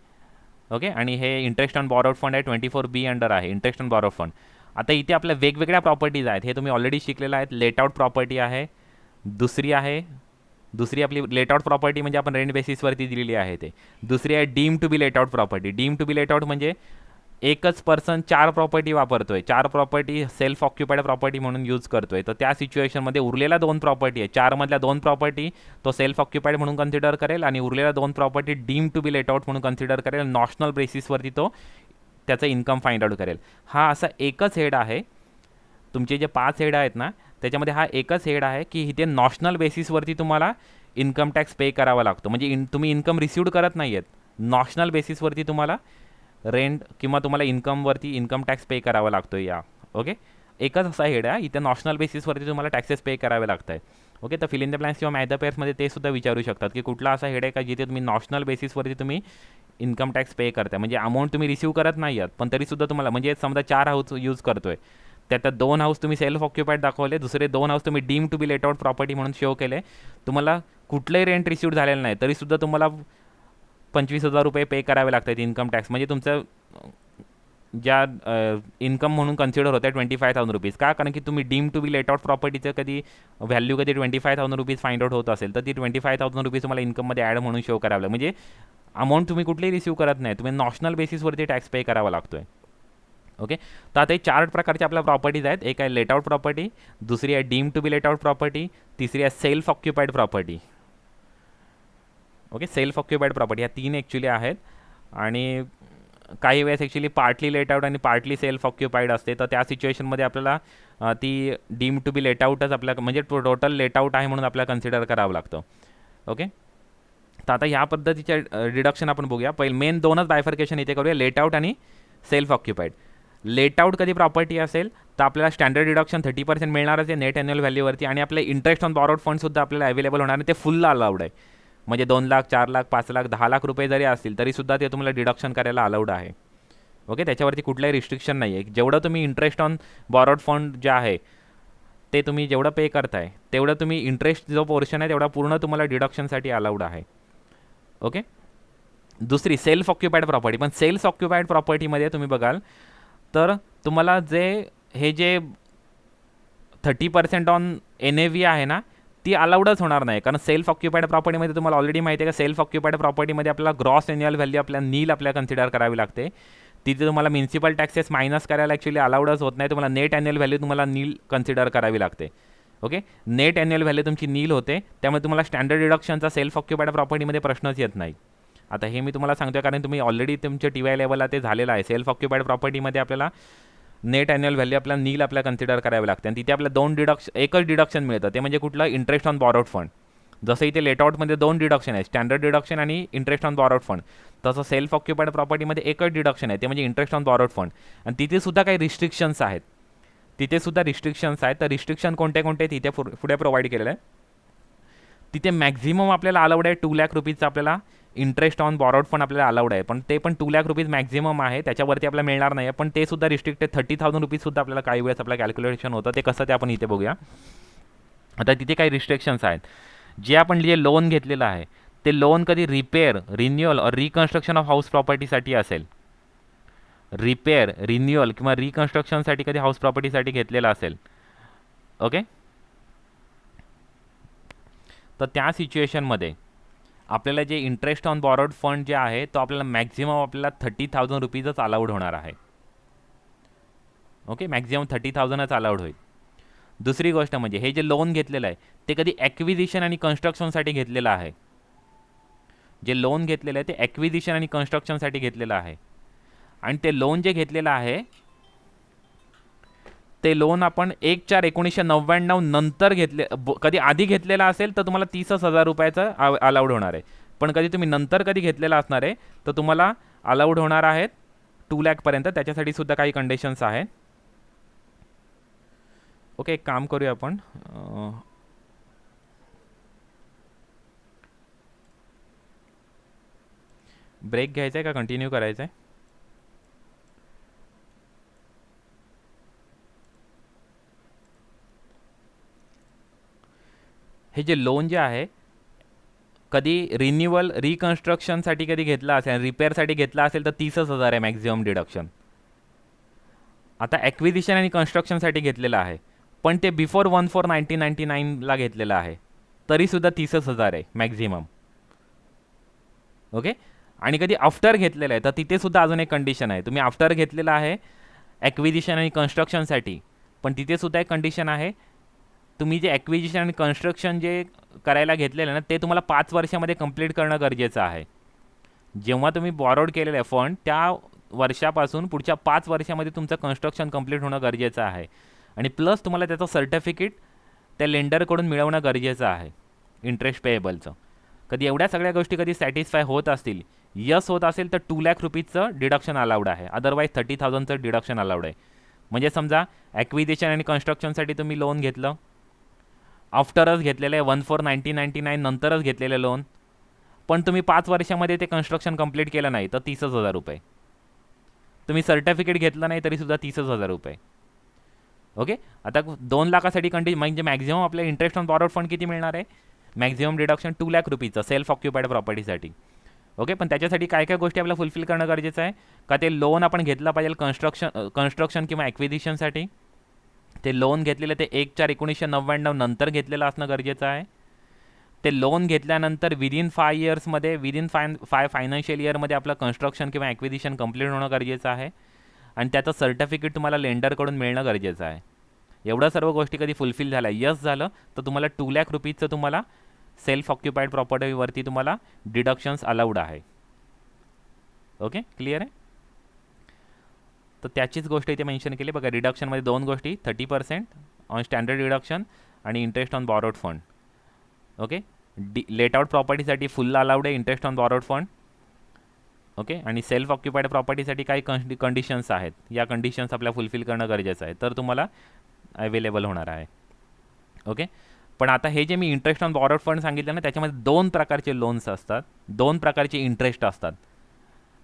ओके, आणि हे इंटरेस्ट ऑन बॉरोड फंड आहे 24B अंडर आहे, इंटरेस्ट ऑन बॉरोड फंड. आता इथे आपल्या वेगवेगळ्या प्रॉपर्टीज आहेत, हे तुम्ही ऑलरेडी शिकलेलं आहेत. लेटआउट प्रॉपर्टी आहे, दुसरी आपली लेटआउट प्रॉपर्टी म्हणजे आपण रेंट बेसिसवरती दिलेली आहे ते. दुसरी आहे deem to be let out property. Deem to be let out म्हणजे एकच पर्सन 4 प्रॉपर्टी वापरतोय, 4 प्रॉपर्टी सेल्फ ऑक्युपाईड प्रॉपर्टी म्हणून यूज करतोय. तर त्या सिच्युएशनमध्ये उरलेल्या 2 प्रॉपर्टी आहे, 4 मधल्या 2 प्रॉपर्टी तो सेल्फ ऑक्युपाईड म्हणून कन्सिडर करेल आणि उरलेल्या 2 प्रॉपर्टी डीम टू बी लेटआउट म्हणून कन्सिडर करेल. नॉशनल बेसिसवरती तो त्याचं इन्कम फाइंड आउट करेल. हा असा एकच हेड आहे. तुमचे जे 5 हेड आहेत ना त्याच्यामध्ये हा एकच हेड आहे की इथे नॉशनल बेसिसवरती तुम्हाला इन्कम टॅक्स पे करावा लागतो. म्हणजे तुम्ही इन्कम रिसिव्ड करत नाही आहेत, नॉशनल बेसिसवरती तुम्हाला रेंट किंवा तुम्हाला इन्कमवरती इन्कम टॅक्स पे करावा लागतो या. ओके, एकच असा हेड आहे, इथे नॉशनल बेसिसवरती तुम्हाला टॅक्सेस पे करावे लागत आहे. ओके, तर फिल इन द ब्लँक्स किंवा मॅथ द पेअर्समध्ये ते सुद्धा विचारू शकतात की कुठला असा हेड आहे का जिथे तुम्ही नॉशनल बेसिसवरती तुम्ही इन्कम टॅक्स पे करताय, म्हणजे अमाऊंट तुम्ही रिसीव्ह करत नाही आहात पण तरीसुद्धा तुम्हाला, म्हणजे समजा 4 हाऊस यूज करतोय, त्यात 2 हाऊस तुम्ही सेल्फ ऑक्युपाईड दाखवले, दुसरे 2 हाऊस तुम्ही deem to be let out property म्हणून शो केले, तुम्हाला कुठलंही रेंट रिसिव्ड झालेलं नाही तरीसुद्धा तुम्हाला 25,000 रुपये पे करावे लागतात इन्कम टॅक्स. म्हणजे तुमचं ज्या इन्कम म्हणून कन्सिडर होतं 25,000 रुपीज. का? कारण की तुम्ही deem to be let out प्रॉपर्टीचं कधी व्हॅल्यू कधी 25,000 रुपीज फाइंड आउट होत असेल तर ती 25,000 रुपीज तुम्हाला इन्कममध्ये ॲड म्हणून शो करावं लागतं. म्हणजे अमाऊंट तुम्ही कुठलीही रिसीव्ह करत नाही, तुम्ही नॉशनल बेसिसवरती टॅक्स पे करावा लागतो आहे. ओके, तर आता हे 4 प्रकारच्या आपल्या प्रॉपर्टीज आहेत. एक आहे लेट आउट प्रॉपर्टी, दुसरी आहे deem to be let out property, तिसरी आहे self occupied property. Okay, self occupied property ह्या 3 ॲक्च्युली आहेत. आणि काही वेळेस ॲक्च्युली पार्टली लेट आउट आणि पार्टली सेल्फ ऑक्युपाईड असते, तर त्या सिच्युएशनमध्ये आपल्याला ती डीम टू बी लेट आउटच आपल्याला, म्हणजे टोटल लेट आउट आहे म्हणून आपल्याला कन्सिडर करावं लागतं. ओके, तर आता ह्या पद्धतीच्या डिडक्शन आपण बघूया. पहिले मेन 2च बायफर्केशन इथे करूया, लेट आउट आणि सेल्फ ऑक्युपाईड. लेट आउट कधी प्रॉपर्टी असेल तर आपल्याला स्टँडर्ड डिडक्शन 30% मिळणारच आहे नेट ॲन्युअल व्हॅल्यूवरती, आणि आपले इंटरेस्ट ऑन बॉरोड फंडसुद्धा आपल्याला अवेलेबल होणार आहे, ते फुल अलाउड आहे. म्हणजे 2 लाख 4 लाख 5 लाख 10 लाख रुपये जरी असतील तरीसुद्धा ते तुम्हाला डिडक्शन करायला अलाउड आहे. ओके, त्याच्यावरती कुठलाही रिस्ट्रिक्शन नाही आहे. जेवढं तुम्ही इंटरेस्ट ऑन बॉरोड फंड जे आहे ते तुम्ही जेवढं पे करताय तेवढं तुम्ही इंटरेस्ट जो पोर्शन आहे तेवढा पूर्ण तुम्हाला डिडक्शनसाठी अलाउड आहे. ओके, दुसरी सेल्फ ऑक्युपाईड प्रॉपर्टी. पण सेल्फ ऑक्युपाईड प्रॉपर्टीमध्ये तुम्ही बघाल तर तुम्हाला हे जे 30% ऑन NAV आहे ना ती अलाउडच होणार नाही, कारण सेल्फ ऑक्युपाईड प्रॉपर्टीमध्ये तुम्हाला ऑलरेडी माहिती आहे का सेल्फ ऑक्युपाईड प्रॉपर्टीमध्ये आपल्याला ग्रॉस ॲन्युअल व्हॅल्यू आपल्याला कन्सिडर करावी लागते. तिथे तुम्हाला म्युन्सिपल टॅक्सेस मायनस करायला ॲक्च्युली अलाउडच होत नाही, तुम्हाला नेट ॲन्युअल व्हॅल्यू तुम्हाला नील कन्सिडर करावी लागते. ओके, नेट ॲन्युअल व्हॅल्यू तुमची नील होते, त्यामुळे तुम्हाला स्टँडर्ड डिडक्शनचा सेल्फ ऑक्युपाईड प्रॉपर्टीमध्ये प्रश्नच येत नाही. आता हे मी तुम्हाला सांगतो कारण तुम्ही ऑलरेडी तुमच्या TY लेवलला ते झालेलं आहे. सेल्फ ऑक्युपाईड प्रॉपर्टीमध्ये आपल्याला नेट ॲन्युअल व्हॅल्यू आपल्याला नील आपल्याला कन्सिडर करावे लागते, आणि तिथे आपल्याला एकच डिडक्शन मिळतं, ते म्हणजे कुठलं, इंटरेस्ट ऑन बॉरोड फंड. जसं इथे लेटआउटमध्ये 2 डिडक्शन आहे, स्टँडर्ड डिडक्शन आणि इंटरेस्ट ऑन बॉरोड फंड, तसं सेल्फ ऑक्युपाईड प्रॉपर्टीमध्ये एकच डिडक्शन आहे, ते म्हणजे इंटरेस्ट ऑन बॉरोड फंड. आणि तिथे सुद्धा काही रिस्ट्रिक्शन्स आहेत, तर रिस्ट्रिक्शन कोणते तिथे पुढे प्रोव्हाइड केलेलं आहे. तिथे मॅक्झिमम आपल्याला अलाउड आहे 2 लाख रुपीजचं आपल्याला इंटरेस्ट ऑन बॉरोड फंड आपल्याला अलाउड आहे, पण ते पण 2 लाख रुपीज मॅक्झिमम आहे, त्याच्यावरती आपल्याला मिळणार नाही आहे. पण ते सुद्धा रिस्ट्रिक्टेड 30,000 रुपीजसुद्धा आपल्याला काही वेळेस आपलं कॅल्क्युलेशन होतं, ते कसं ते आपण इथे बघूया. आता तिथे काही रिस्ट्रिक्शन्स आहेत. जे आपण लोन घेतलेलं आहे ते लोन कधी रिपेअर, रिन्युअल और रिकन्स्ट्रक्शन ऑफ हाऊस प्रॉपर्टीसाठी असेल, रिपेअर, रिन्युअल किंवा रिकन्स्ट्रक्शनसाठी कधी हाऊस प्रॉपर्टीसाठी घेतलेला असेल. ओके, तर त्या सिच्युएशनमध्ये आपल्याला जे इंटरेस्ट ऑन बॉरोड फंड जे आहे तो आपल्याला मॅक्झिमम आपल्याला 30,000 रुपीजच अलाउड होणार आहे. ओके, मॅक्झिमम 30,000च अलाउड होईल. दुसरी गोष्ट म्हणजे हे जे लोन घेतलेलं आहे ते कधी ॲक्विजिशन आणि कन्स्ट्रक्शनसाठी घेतलेलं आहे. जे लोन घेतलेलं आहे ते ॲक्विजिशन आणि कन्स्ट्रक्शनसाठी घेतलेलं आहे. आणि ते लोन जे घेतलेलं आहे ते लोन आपण 1/4/1999 नंतर कधी आधी घेतलेला असेल तर तुम्हाला 30,000 रुपयाचं अलाउड होणार आहे. पण कधी तुम्ही नंतर कधी घेतलेला असणार आहे तर तुम्हाला अलाउड होणार आहेत 2 लाखपर्यंत. त्याच्यासाठी सुद्धा काही कंडिशन्स आहेत. ओके, एक काम करूया आपण. ब्रेक घ्यायचा आहे का कंटिन्यू करायचं आहे? हे जे लोन जे आहे कधी रिन्युअल रिकन्स्ट्रक्शनसाठी कधी घेतला असेल, रिपेअरसाठी घेतला असेल तर 30,000 आहे मॅक्झिमम डिडक्शन. आता ॲक्विजिशन आणि कन्स्ट्रक्शनसाठी घेतलेलं आहे पण ते बिफोर 1/4/1999ला घेतलेलं आहे तरीसुद्धा 30,000 आहे मॅक्झिमम. ओके, आणि कधी आफ्टर घेतलेलं आहे तर तिथे सुद्धा अजून एक कंडिशन आहे. तुम्ही आफ्टर घेतलेलं आहे ॲक्विजिशन आणि कन्स्ट्रक्शनसाठी, पण तिथे सुद्धा एक कंडिशन आहे. तुम्ही जे ॲक्विजिशन आणि कन्स्ट्रक्शन जे करायला घेतलेलं आहे ना ते तुम्हाला 5 वर्षामध्ये कंप्लीट करणं गरजेचं आहे. जेव्हा तुम्ही बॉरोड केलेलं आहे फंड त्या वर्षापासून पुढच्या 5 वर्षामध्ये तुमचं कन्स्ट्रक्शन कंप्लीट होणं गरजेचं आहे. आणि प्लस तुम्हाला त्याचं सर्टिफिकेट त्या लेंडरकडून मिळवणं गरजेचं आहे इंटरेस्ट पेएबलचं. कधी एवढ्या सगळ्या गोष्टी कधी सॅटिस्फाय होत असतील, यस होत असेल तर 2 लाख रुपीजचं डिडक्शन अलाउड आहे. अदरवाईज 30,000चं डिडक्शन अलाउड आहे. म्हणजे समजा ॲक्विजिशन आणि कन्स्ट्रक्शनसाठी तुम्ही लोन घेतलं, आफ्टरच घेतलेलं आहे 1/4/1999 नंतरच घेतलेलं लोन, पण तुम्ही 5 वर्षामध्ये ते कन्स्ट्रक्शन कंप्लीट केलं नाही तर 30,000 रुपये. तुम्ही सर्टिफिकेट घेतलं नाही तरीसुद्धा 30,000 रुपये. ओके, आता 2 लाखासाठी म्हणजे मॅक्झिमम आपल्या इंटरेस्ट ऑन बॉरोड फंड किती मिळणार आहे? मॅक्झिमम डिडक्शन 2 लाख रुपीचं सेल्फ ऑक्युपाईड प्रॉपर्टीसाठी. ओके, पण त्याच्यासाठी काय काय गोष्टी आपल्याला फुलफिल करणं गरजेचं आहे का? ते लोन आपण घेतलं पाहिजे कन्स्ट्रक्शन किंवा ॲक्विजिशनसाठी. ते लोन घेतलेलं ते 1/4/1999 नंतर घेतलेलं असणं गरजेचं आहे. ते लोन घेतल्यानंतर विदिन 5 इयर्समध्ये विदिन 5 फायनान्शियल इयरमध्ये आपलं कन्स्ट्रक्शन किंवा ॲक्विजिशन कंप्लीट होणं गरजेचं आहे. आणि त्याचं सर्टिफिकेट तुम्हाला लेंडरकडून मिळणं गरजेचं आहे. एवढ्या सर्व गोष्टी कधी फुलफिल झाल्या, यस झालं, तर तुम्हाला 2 लाख रुपीजचं तुम्हाला सेल्फ ऑक्युपाईड प्रॉपर्टीवरती तुम्हाला डिडक्शन्स अलाउड आहे. ओके, क्लिअर आहे? तर त्याचीच गोष्ट इथे मेन्शन केली बघा. डिडक्शनमध्ये 2 गोष्टी, 30% ऑन स्टँडर्ड डिडक्शन आणि interest on borrowed fund. Okay, let out प्रॉपर्टीसाठी फुल अलाउड आहे interest on borrowed fund. Okay, आणि सेल्फ ऑक्युपाईड प्रॉपर्टीसाठी काही कंडिशन्स आहेत. या कंडिशन्स आपल्याला फुलफिल करणं गरजेचं आहे तर तुम्हाला अवेलेबल होणार आहे. ओके, पण आता हे जे मी इंटरेस्ट ऑन बॉरोड फंड सांगितलं ना त्याच्यामध्ये 2 प्रकारचे लोन्स असतात, 2 प्रकारचे इंटरेस्ट असतात.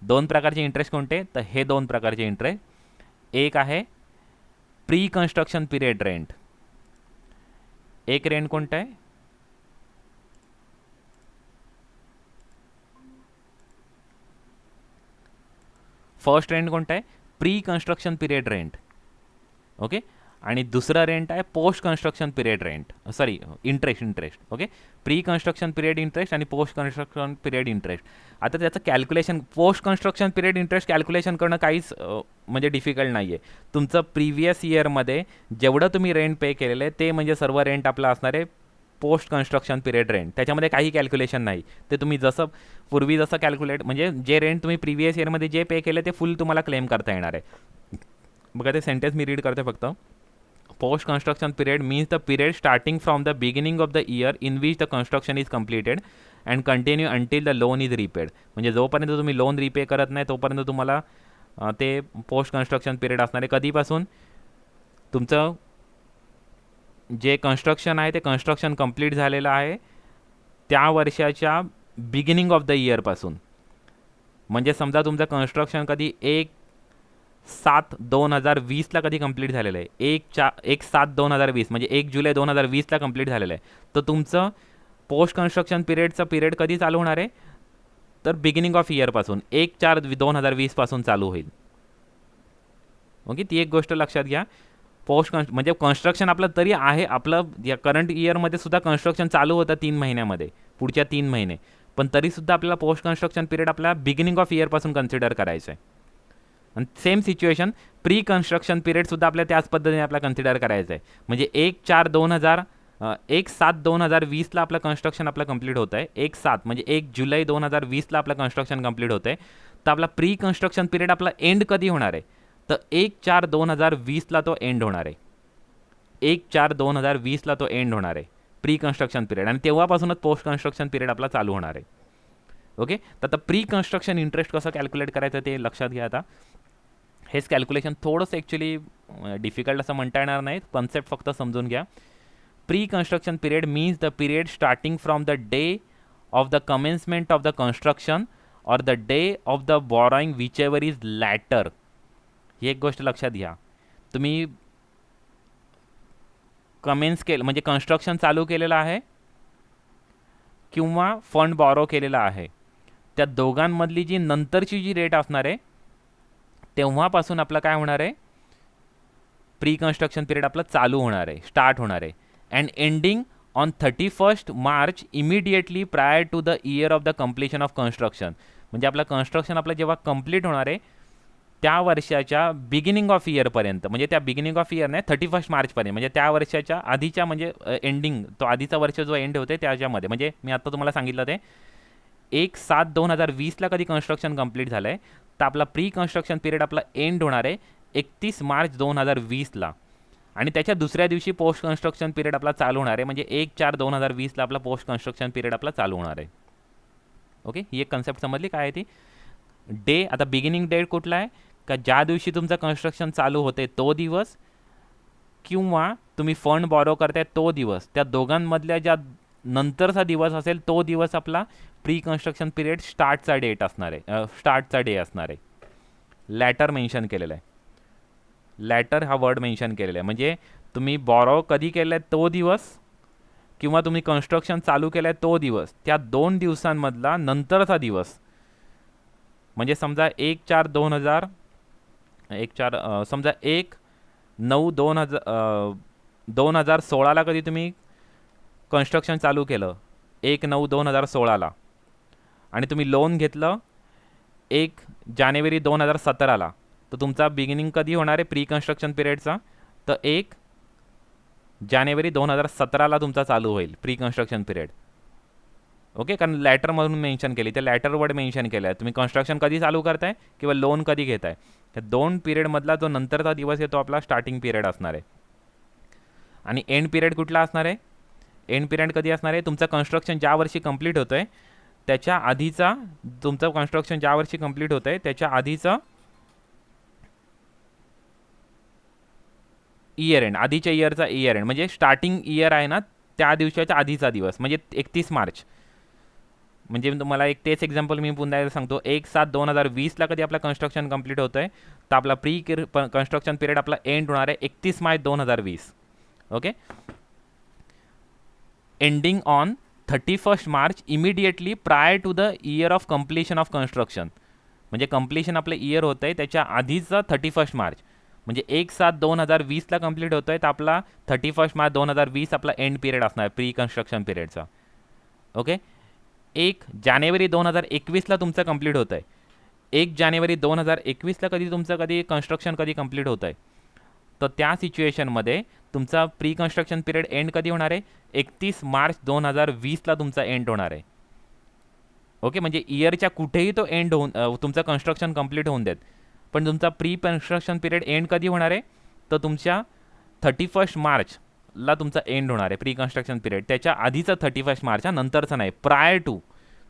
2 प्रकारचे इंटरेस्ट कोणते? तर हे 2 प्रकारचे इंटरेस्ट. एक आहे प्री कन्स्ट्रक्शन पिरियड रेंट. एक रेंट कोणतं आहे? फर्स्ट रेंट कोणतं आहे? Pre construction period rent. Okay, आणि दुसरा रेंट आहे post construction period rent, sorry interest. Okay, pre construction period interest आणि पोस्ट कन्स्ट्रक्शन पिरियड इंटरेस्ट. आता त्याचं calculation, post construction period interest calculation करणं काहीच म्हणजे डिफिकल्ट नाही आहे. तुमचं प्रिव्हियस इयरमध्ये जेवढं तुम्ही रेंट पे केलेलं आहे ते म्हणजे सर्व रेंट आपलं असणार आहे पोस्ट कन्स्ट्रक्शन पिरियड रेंट. त्याच्यामध्ये काही कॅल्क्युलेशन नाही. ते तुम्ही जसं पूर्वी जसं कॅल्क्युलेट म्हणजे जे रेंट तुम्ही प्रिव्हियस इयरमध्ये जे पे केलं ते फुल तुम्हाला क्लेम करता येणार आहे. बघा ते सेंटेन्स मी रीड करते फक्त. Post construction period means the period starting from the beginning of the year in which the construction is completed and continue until the loan is repaid. म्हणजे जोपर्यंत तुम्ही लोन रिपे करत नाही तोपर्यंत तुम्हाला ते पोस्ट कन्स्ट्रक्शन पिरियड असणार आहे. कधीपासून? तुमचं जे कन्स्ट्रक्शन आहे ते कन्स्ट्रक्शन कंप्लीट झालेलं आहे त्या वर्षाच्या बिगिनिंग ऑफ द इयरपासून. म्हणजे समजा तुमचं कन्स्ट्रक्शन कधी 1/7/2020ला कधी कंप्लीट झालेलं आहे, 1/7/2020 म्हणजे 1 जुलै 2020ला कंप्लीट झालेलं आहे, तर तुमचं पोस्ट कन्स्ट्रक्शन पिरियडचं पिरियड कधी चालू होणार आहे? तर बिगिनिंग ऑफ इयरपासून 1/4/2020 पासून चालू होईल. ओके, ती एक गोष्ट लक्षात घ्या. म्हणजे कन्स्ट्रक्शन आपलं तरी आहे, आपलं या करंट इयरमध्ये सुद्धा कन्स्ट्रक्शन चालू होतं 3 महिन्यामध्ये, पुढच्या 3 महिने, पण तरीसुद्धा आपल्याला पोस्ट कन्स्ट्रक्शन पिरियड आपल्या बिगिनिंग ऑफ इयरपासून कन्सिडर करायचं आहे. आणि सेम सिच्युएशन प्री कन्स्ट्रक्शन पिरियडसुद्धा आपल्या त्याच पद्धतीने आपल्याला कन्सिडर करायचं आहे. म्हणजे 1/7/2020ला आपलं कन्स्ट्रक्शन आपलं कंप्लीट होतं आहे. 1/7 म्हणजे 1 जुलै 2020ला आपलं कन्स्ट्रक्शन कंप्लीट होतं आहे. तर आपला प्री कन्स्ट्रक्शन पिरियड आपला एंड कधी होणार आहे? तर 1/4/2020ला तो एंड होणार आहे. 1/4/2020ला तो एंड होणार आहे प्री कन्स्ट्रक्शन पिरियड, आणि तेव्हापासूनच पोस्ट कन्स्ट्रक्शन पिरियड आपला चालू होणार आहे. ओके, तर आता प्री कन्स्ट्रक्शन इंटरेस्ट कसं कॅल्क्युलेट करायचं ते लक्षात घ्या. आता हेच कॅल्क्युलेशन थोडंसं ॲक्च्युली डिफिकल्ट असं म्हणता येणार नाही, कन्सेप्ट फक्त समजून घ्या. Pre construction period means the period starting from the day of the commencement of the construction or the day of the borrowing whichever is later. ही एक गोष्ट लक्षात घ्या. तुम्ही कमेन्स केलं म्हणजे कन्स्ट्रक्शन चालू केलेलं आहे किंवा फंड बॉरो केलेला आहे, त्या दोघांमधली जी नंतरची जी रेट असणार आहे तेव्हापासून आपलं काय होणार आहे, प्री कन्स्ट्रक्शन पिरियड आपलं चालू होणार आहे, स्टार्ट होणार आहे. And ending on 31 March immediately prior to the year of the completion of construction. म्हणजे आपलं कन्स्ट्रक्शन आपलं जेव्हा कंप्लीट होणार आहे त्या वर्षाच्या बिगिनिंग ऑफ इयरपर्यंत, म्हणजे त्या बिगिनिंग ऑफ इयर नाही 31 मार्चपर्यंत, म्हणजे त्या वर्षाच्या आधीच्या म्हणजे एंडिंग, तो आधीचा वर्ष जो एंड होते त्याच्यामध्ये. म्हणजे मी आता तुम्हाला सांगितलं ते 1/7/2020ला कधी कन्स्ट्रक्शन कंप्लीट झालं आहे, तर आपला प्री कन्स्ट्रक्शन पिरियड आपला एंड होणार आहे 31 मार्च 2020ला, आणि त्याच्या दुसऱ्या दिवशी पोस्ट कन्स्ट्रक्शन पिरियड आपला चालू होणार आहे. म्हणजे 1/4/2020ला आपला पोस्ट कन्स्ट्रक्शन पिरियड आपला चालू होणार आहे. ओके, ही एक कन्सेप्ट समजली काय आहे ती. डे, आता बिगिनिंग डेट कुठला आहे का, ज्या दिवशी तुमचं कन्स्ट्रक्शन चालू होते तो दिवस किंवा तुम्ही फंड बॉरो करताय तो दिवस, त्या दोघांमधल्या ज्या नंतरचा दिवस असेल तो दिवस आपला प्री कन्स्ट्रक्शन पिरियड स्टार्टचा डेट असणार आहे, स्टार्टचा डे असणार आहे. लॅटर मेन्शन केलेलं आहे, लॅटर हा वर्ड मेन्शन केलेला आहे. म्हणजे तुम्ही बॉरो कधी केलं आहे तो दिवस किंवा तुम्ही कन्स्ट्रक्शन चालू केलं आहे तो दिवस, त्या 2 दिवसांमधला नंतरचा दिवस. म्हणजे समजा 1/9/2016ला कधी तुम्ही कन्स्ट्रक्शन चालू केलं 1/9/2016ला, आणि तुम्ही लोन घेतलं 1 जानेवारी 2017ला, तर तुमचा बिगिनिंग कधी होणार आहे प्री कन्स्ट्रक्शन पिरियडचा, तर 1 जानेवारी 2017ला तुमचा चालू होईल प्री कन्स्ट्रक्शन पिरियड. ओके, कारण लॅटरमधून मेन्शन केली, ते लॅटर वर्ड मेन्शन केलं आहे. तुम्ही कन्स्ट्रक्शन कधी चालू करताय किंवा लोन कधी घेताय, त्या 2 पिरियडमधला जो नंतरचा दिवस आहे तो आपला स्टार्टिंग पिरियड असणार आहे. आणि एंड पिरियड कुठला असणार आहे, एंड पिरियड कधी असणार आहे, तुमचं कन्स्ट्रक्शन ज्या वर्षी कंप्लीट होतं आहे त्याच्या आधीचा, तुमचं कन्स्ट्रक्शन ज्या वर्षी कंप्लीट होतं आहे त्याच्या आधीचं इयर एंड, आधीच्या इयरचा इयर एंड, म्हणजे स्टार्टिंग इयर आहे ना त्या दिवसाच्या आधीचा दिवस, म्हणजे 31 मार्च. म्हणजे तुम्हाला एक तेच एक्झाम्पल मी पुन्हा सांगतो. 1/7/2020ला कधी आपलं कन्स्ट्रक्शन कंप्लीट होतं आहे, तर आपला प्री कन्स्ट्रक्शन पिरियड आपला एंड होणार आहे 31 March 2020. Okay, ending on 31 March immediately prior to the year of completion of construction. म्हणजे कम्प्लिशन आपलं इयर होतं आहे त्याच्या आधीचं 31 मार्च, म्हणजे 1/7/2020ला कंप्लीट होतं आहे, तर आपला 31 मार्च 2020 आपला एंड पिरियड असणार प्री कन्स्ट्रक्शन पिरियडचा. ओके, 1 जानेवारी 2021ला तुमचं कंप्लीट होतं आहे. 1 जानेवारी 2021ला कधी तुमचं कन्स्ट्रक्शन कंप्लीट होतं आहे, तर त्या सिच्युएशनमध्ये तुमचा प्री कन्स्ट्रक्शन पिरियड एंड कधी होणार आहे, 31 मार्च 2020ला तुमचा एंड होणार आहे. ओके, म्हणजे इयरच्या कुठेही तो एंड होऊन तुमचं कन्स्ट्रक्शन कंप्लीट होऊन देत, पण तुमचा प्री कन्स्ट्रक्शन पिरियड एंड कधी होणार आहे, तर तुमच्या 31 मार्चला तुमचा एंड होणार आहे प्री कन्स्ट्रक्शन पिरियड. त्याच्या आधीचा 31 मार्च, नंतरचा नाही, प्रायर टू,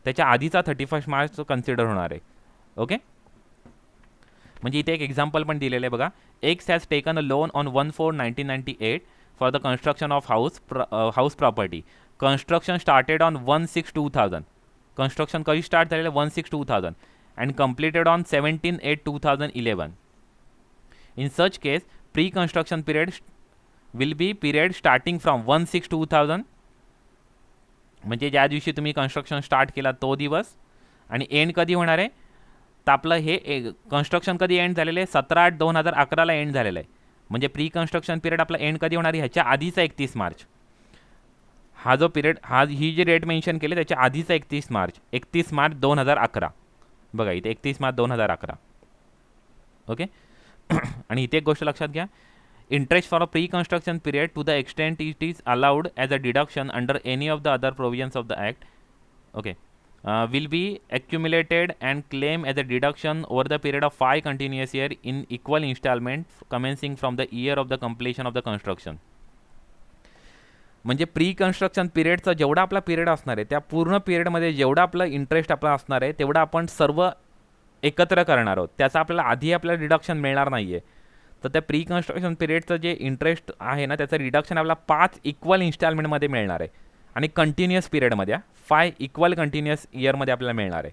त्याच्या आधीचा 31 मार्च कन्सिडर होणार आहे. ओके, म्हणजे इथे एक एक्झाम्पल पण दिलेलं आहे बघा. X has taken a loan on 1/4/1998 for the construction of house property. Construction started on 1/6/2000. Construction कधी स्टार्ट झालेलं 1/6/2000 and completed on 17/8/2011. In such case, pre-construction period will be period starting from 1/6/2000, म्हणजे ज्या दिवशी तुम्ही कन्स्ट्रक्शन स्टार्ट केला तो दिवस, आणि एंड कधी होणार आहे, तर आपलं हे कन्स्ट्रक्शन कधी एंड झालेलं आहे 17/8/2011ला एंड झालेलं आहे. म्हणजे प्री कन्स्ट्रक्शन पिरियड आपला एंड कधी होणार आहे, ह्याच्या आधीचा 31 मार्च. हा जो पिरियड, ही जी डेट मेन्शन केली त्याच्या आधीचा 31 मार्च, 31 मार्च 2011. बघा इथे 31 मार्च 2011. ओके. आणि इथे एक गोष्ट लक्षात घ्या, interest for a pre-construction period to the extent it is allowed as a deduction under any of the other provisions of the act, okay, will be accumulated and claimed as a deduction over the period of 5 continuous years in equal installment commencing from the year of the completion of the construction. म्हणजे प्री कन्स्ट्रक्शन पिरियडचा जेवढा आपला पिरियड असणार आहे त्या पूर्ण पिरियडमध्ये जेवढा आपला इंटरेस्ट आपला असणार आहे तेवढा आपण सर्व एकत्र करणार आहोत. त्याचा आपल्याला आधी आपल्याला डिडक्शन मिळणार नाही आहे. तर त्या प्री कन्स्ट्रक्शन पिरियडचं जे इंटरेस्ट आहे ना त्याचं रिडक्शन आपल्याला 5 इक्वल इन्स्टॉलमेंटमध्ये मिळणार आहे आणि कंटिन्युअस पिरियडमध्ये 5 इक्वल कंटिन्युअस इयरमध्ये आपल्याला मिळणार आहे.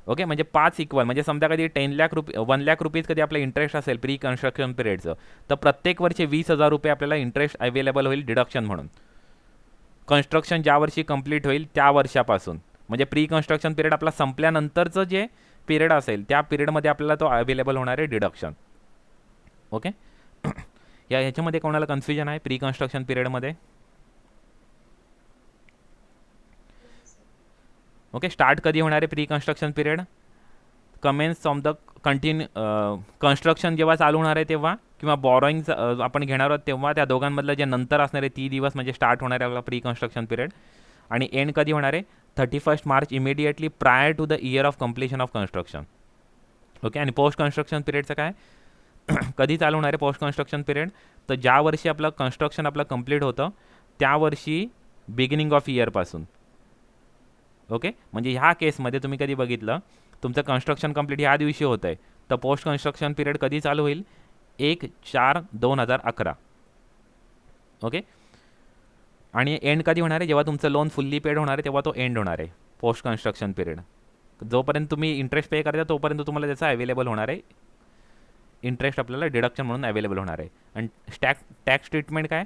ओके. म्हणजे 5 इक्वल म्हणजे समजा कधी 1 लाख रुपीज कधी आपलं इंटरेस्ट असेल प्री कन्स्ट्रक्शन पिरियडचं, तर प्रत्येक वर्षी 20,000 रुपये आपल्याला इंटरेस्ट अवेलेबल होईल डिडक्शन म्हणून. कन्स्ट्रक्शन ज्या वर्षी कंप्लीट होईल त्या वर्षापासून, म्हणजे प्री कन्स्ट्रक्शन पिरियड आपला संपल्यानंतरचं जे पिरियड असेल त्या पिरियडमध्ये आपल्याला तो अवेलेबल होणार आहे डिडक्शन. ओके. ह्याच्यामध्ये कोणाला कन्फ्युजन आहे प्री कन्स्ट्रक्शन पिरियडमध्ये? ओके. स्टार्ट कधी होणार आहे pre construction period? Cummins from the construction जेव्हा चालू होणार आहे तेव्हा, किंवा बॉरोईंग आपण घेणार आहोत तेव्हा, त्या दोघांमधलं जे नंतर असणार आहे 30 दिवस म्हणजे स्टार्ट होणार आहे आपला प्री कन्स्ट्रक्शन पिरियड. आणि एंड कधी होणार आहे? 31 March immediately prior to the year of completion of construction. Okay. आणि पोस्ट कन्स्ट्रक्शन पिरियडचं काय, कधी चालू होणार आहे पोस्ट कन्स्ट्रक्शन पिरियड? तर ज्या वर्षी आपलं कन्स्ट्रक्शन आपलं कंप्लीट होतं त्या वर्षी बिगिनिंग ऑफ इयरपासून. ओके. म्हणजे ह्या केसमध्ये तुम्ही कधी बघितलं तुमचं कन्स्ट्रक्शन कंप्लीट ह्या दिवशी होतं आहे, तर पोस्ट कन्स्ट्रक्शन पिरियड कधी चालू होईल? 1/4/2011. ओके. आणि एंड कधी होणार आहे? जेव्हा तुमचं लोन फुल्ली पेड होणार आहे तेव्हा तो एंड होणार आहे पोस्ट कन्स्ट्रक्शन पिरियड. जोपर्यंत तुम्ही इंटरेस्ट पे करता तोपर्यंत तुम्हाला त्याचा अवेलेबल होणार आहे इंटरेस्ट, आपल्याला डिडक्शन म्हणून अवेलेबल होणार आहे. आणि टॅक्स ट्रीटमेंट काय,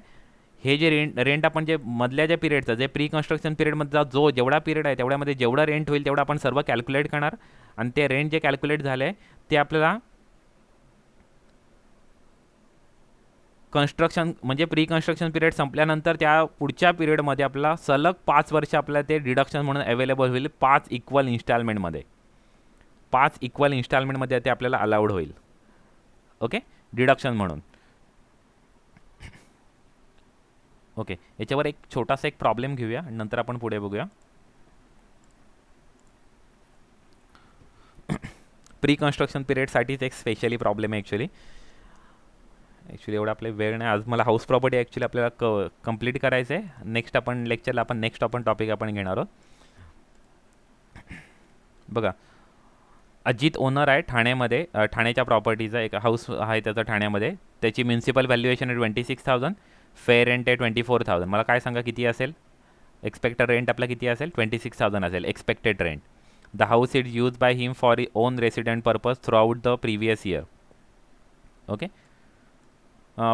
हे जे रेंट आपण जे मधल्या ज्या पिरियडचं जे प्री कन्स्ट्रक्शन पिरियडमधला जो जेवढा पिरियड आहे तेवढ्यामध्ये जेवढा रेंट होईल तेवढा आपण सर्व कॅल्क्युलेट करणार. आणि ते रेंट जे कॅल्क्युलेट झालं आहे ते आपल्याला कन्स्ट्रक्शन म्हणजे प्री कन्स्ट्रक्शन पिरियड संपल्यानंतर त्या पुढच्या पिरियडमध्ये आपल्याला सलग 5 वर्ष आपल्याला ते डिडक्शन म्हणून अवेलेबल होईल 5 इक्वल इन्स्टॉलमेंटमध्ये. 5 इक्वल इन्स्टॉलमेंटमध्ये ते आपल्याला अलाउड होईल. ओके. डिडक्शन म्हणून. ओके. याच्यावर एक छोटासा एक प्रॉब्लेम घेऊया आणि नंतर आपण पुढे बघूया. प्री कन्स्ट्रक्शन पिरियडसाठीच एक स्पेशली प्रॉब्लेम आहे ॲक्च्युली एवढा आपले वेळ नाही आज. मला हाऊस प्रॉपर्टी ॲक्च्युली आपल्याला कंप्लीट करायचं आहे. नेक्स्ट आपण लेक्चरला नेक्स्ट टॉपिक आपण घेणार आहोत. बघा, अजित ओनर आहे ठाण्यामध्ये, ठाण्याच्या प्रॉपर्टीचा एक हाऊस आहे त्याचा ठाण्यामध्ये. त्याची म्युन्सिपल व्हॅल्युएशन आहे 26,000, फेअर रेंट आहे 24,000. मला काय सांगा किती असेल? एक्सपेक्टेड रेंट आपला किती असेल? 26,000 असेल expected rent. The house is use by him for on resident purpose through out the previous year. Okay.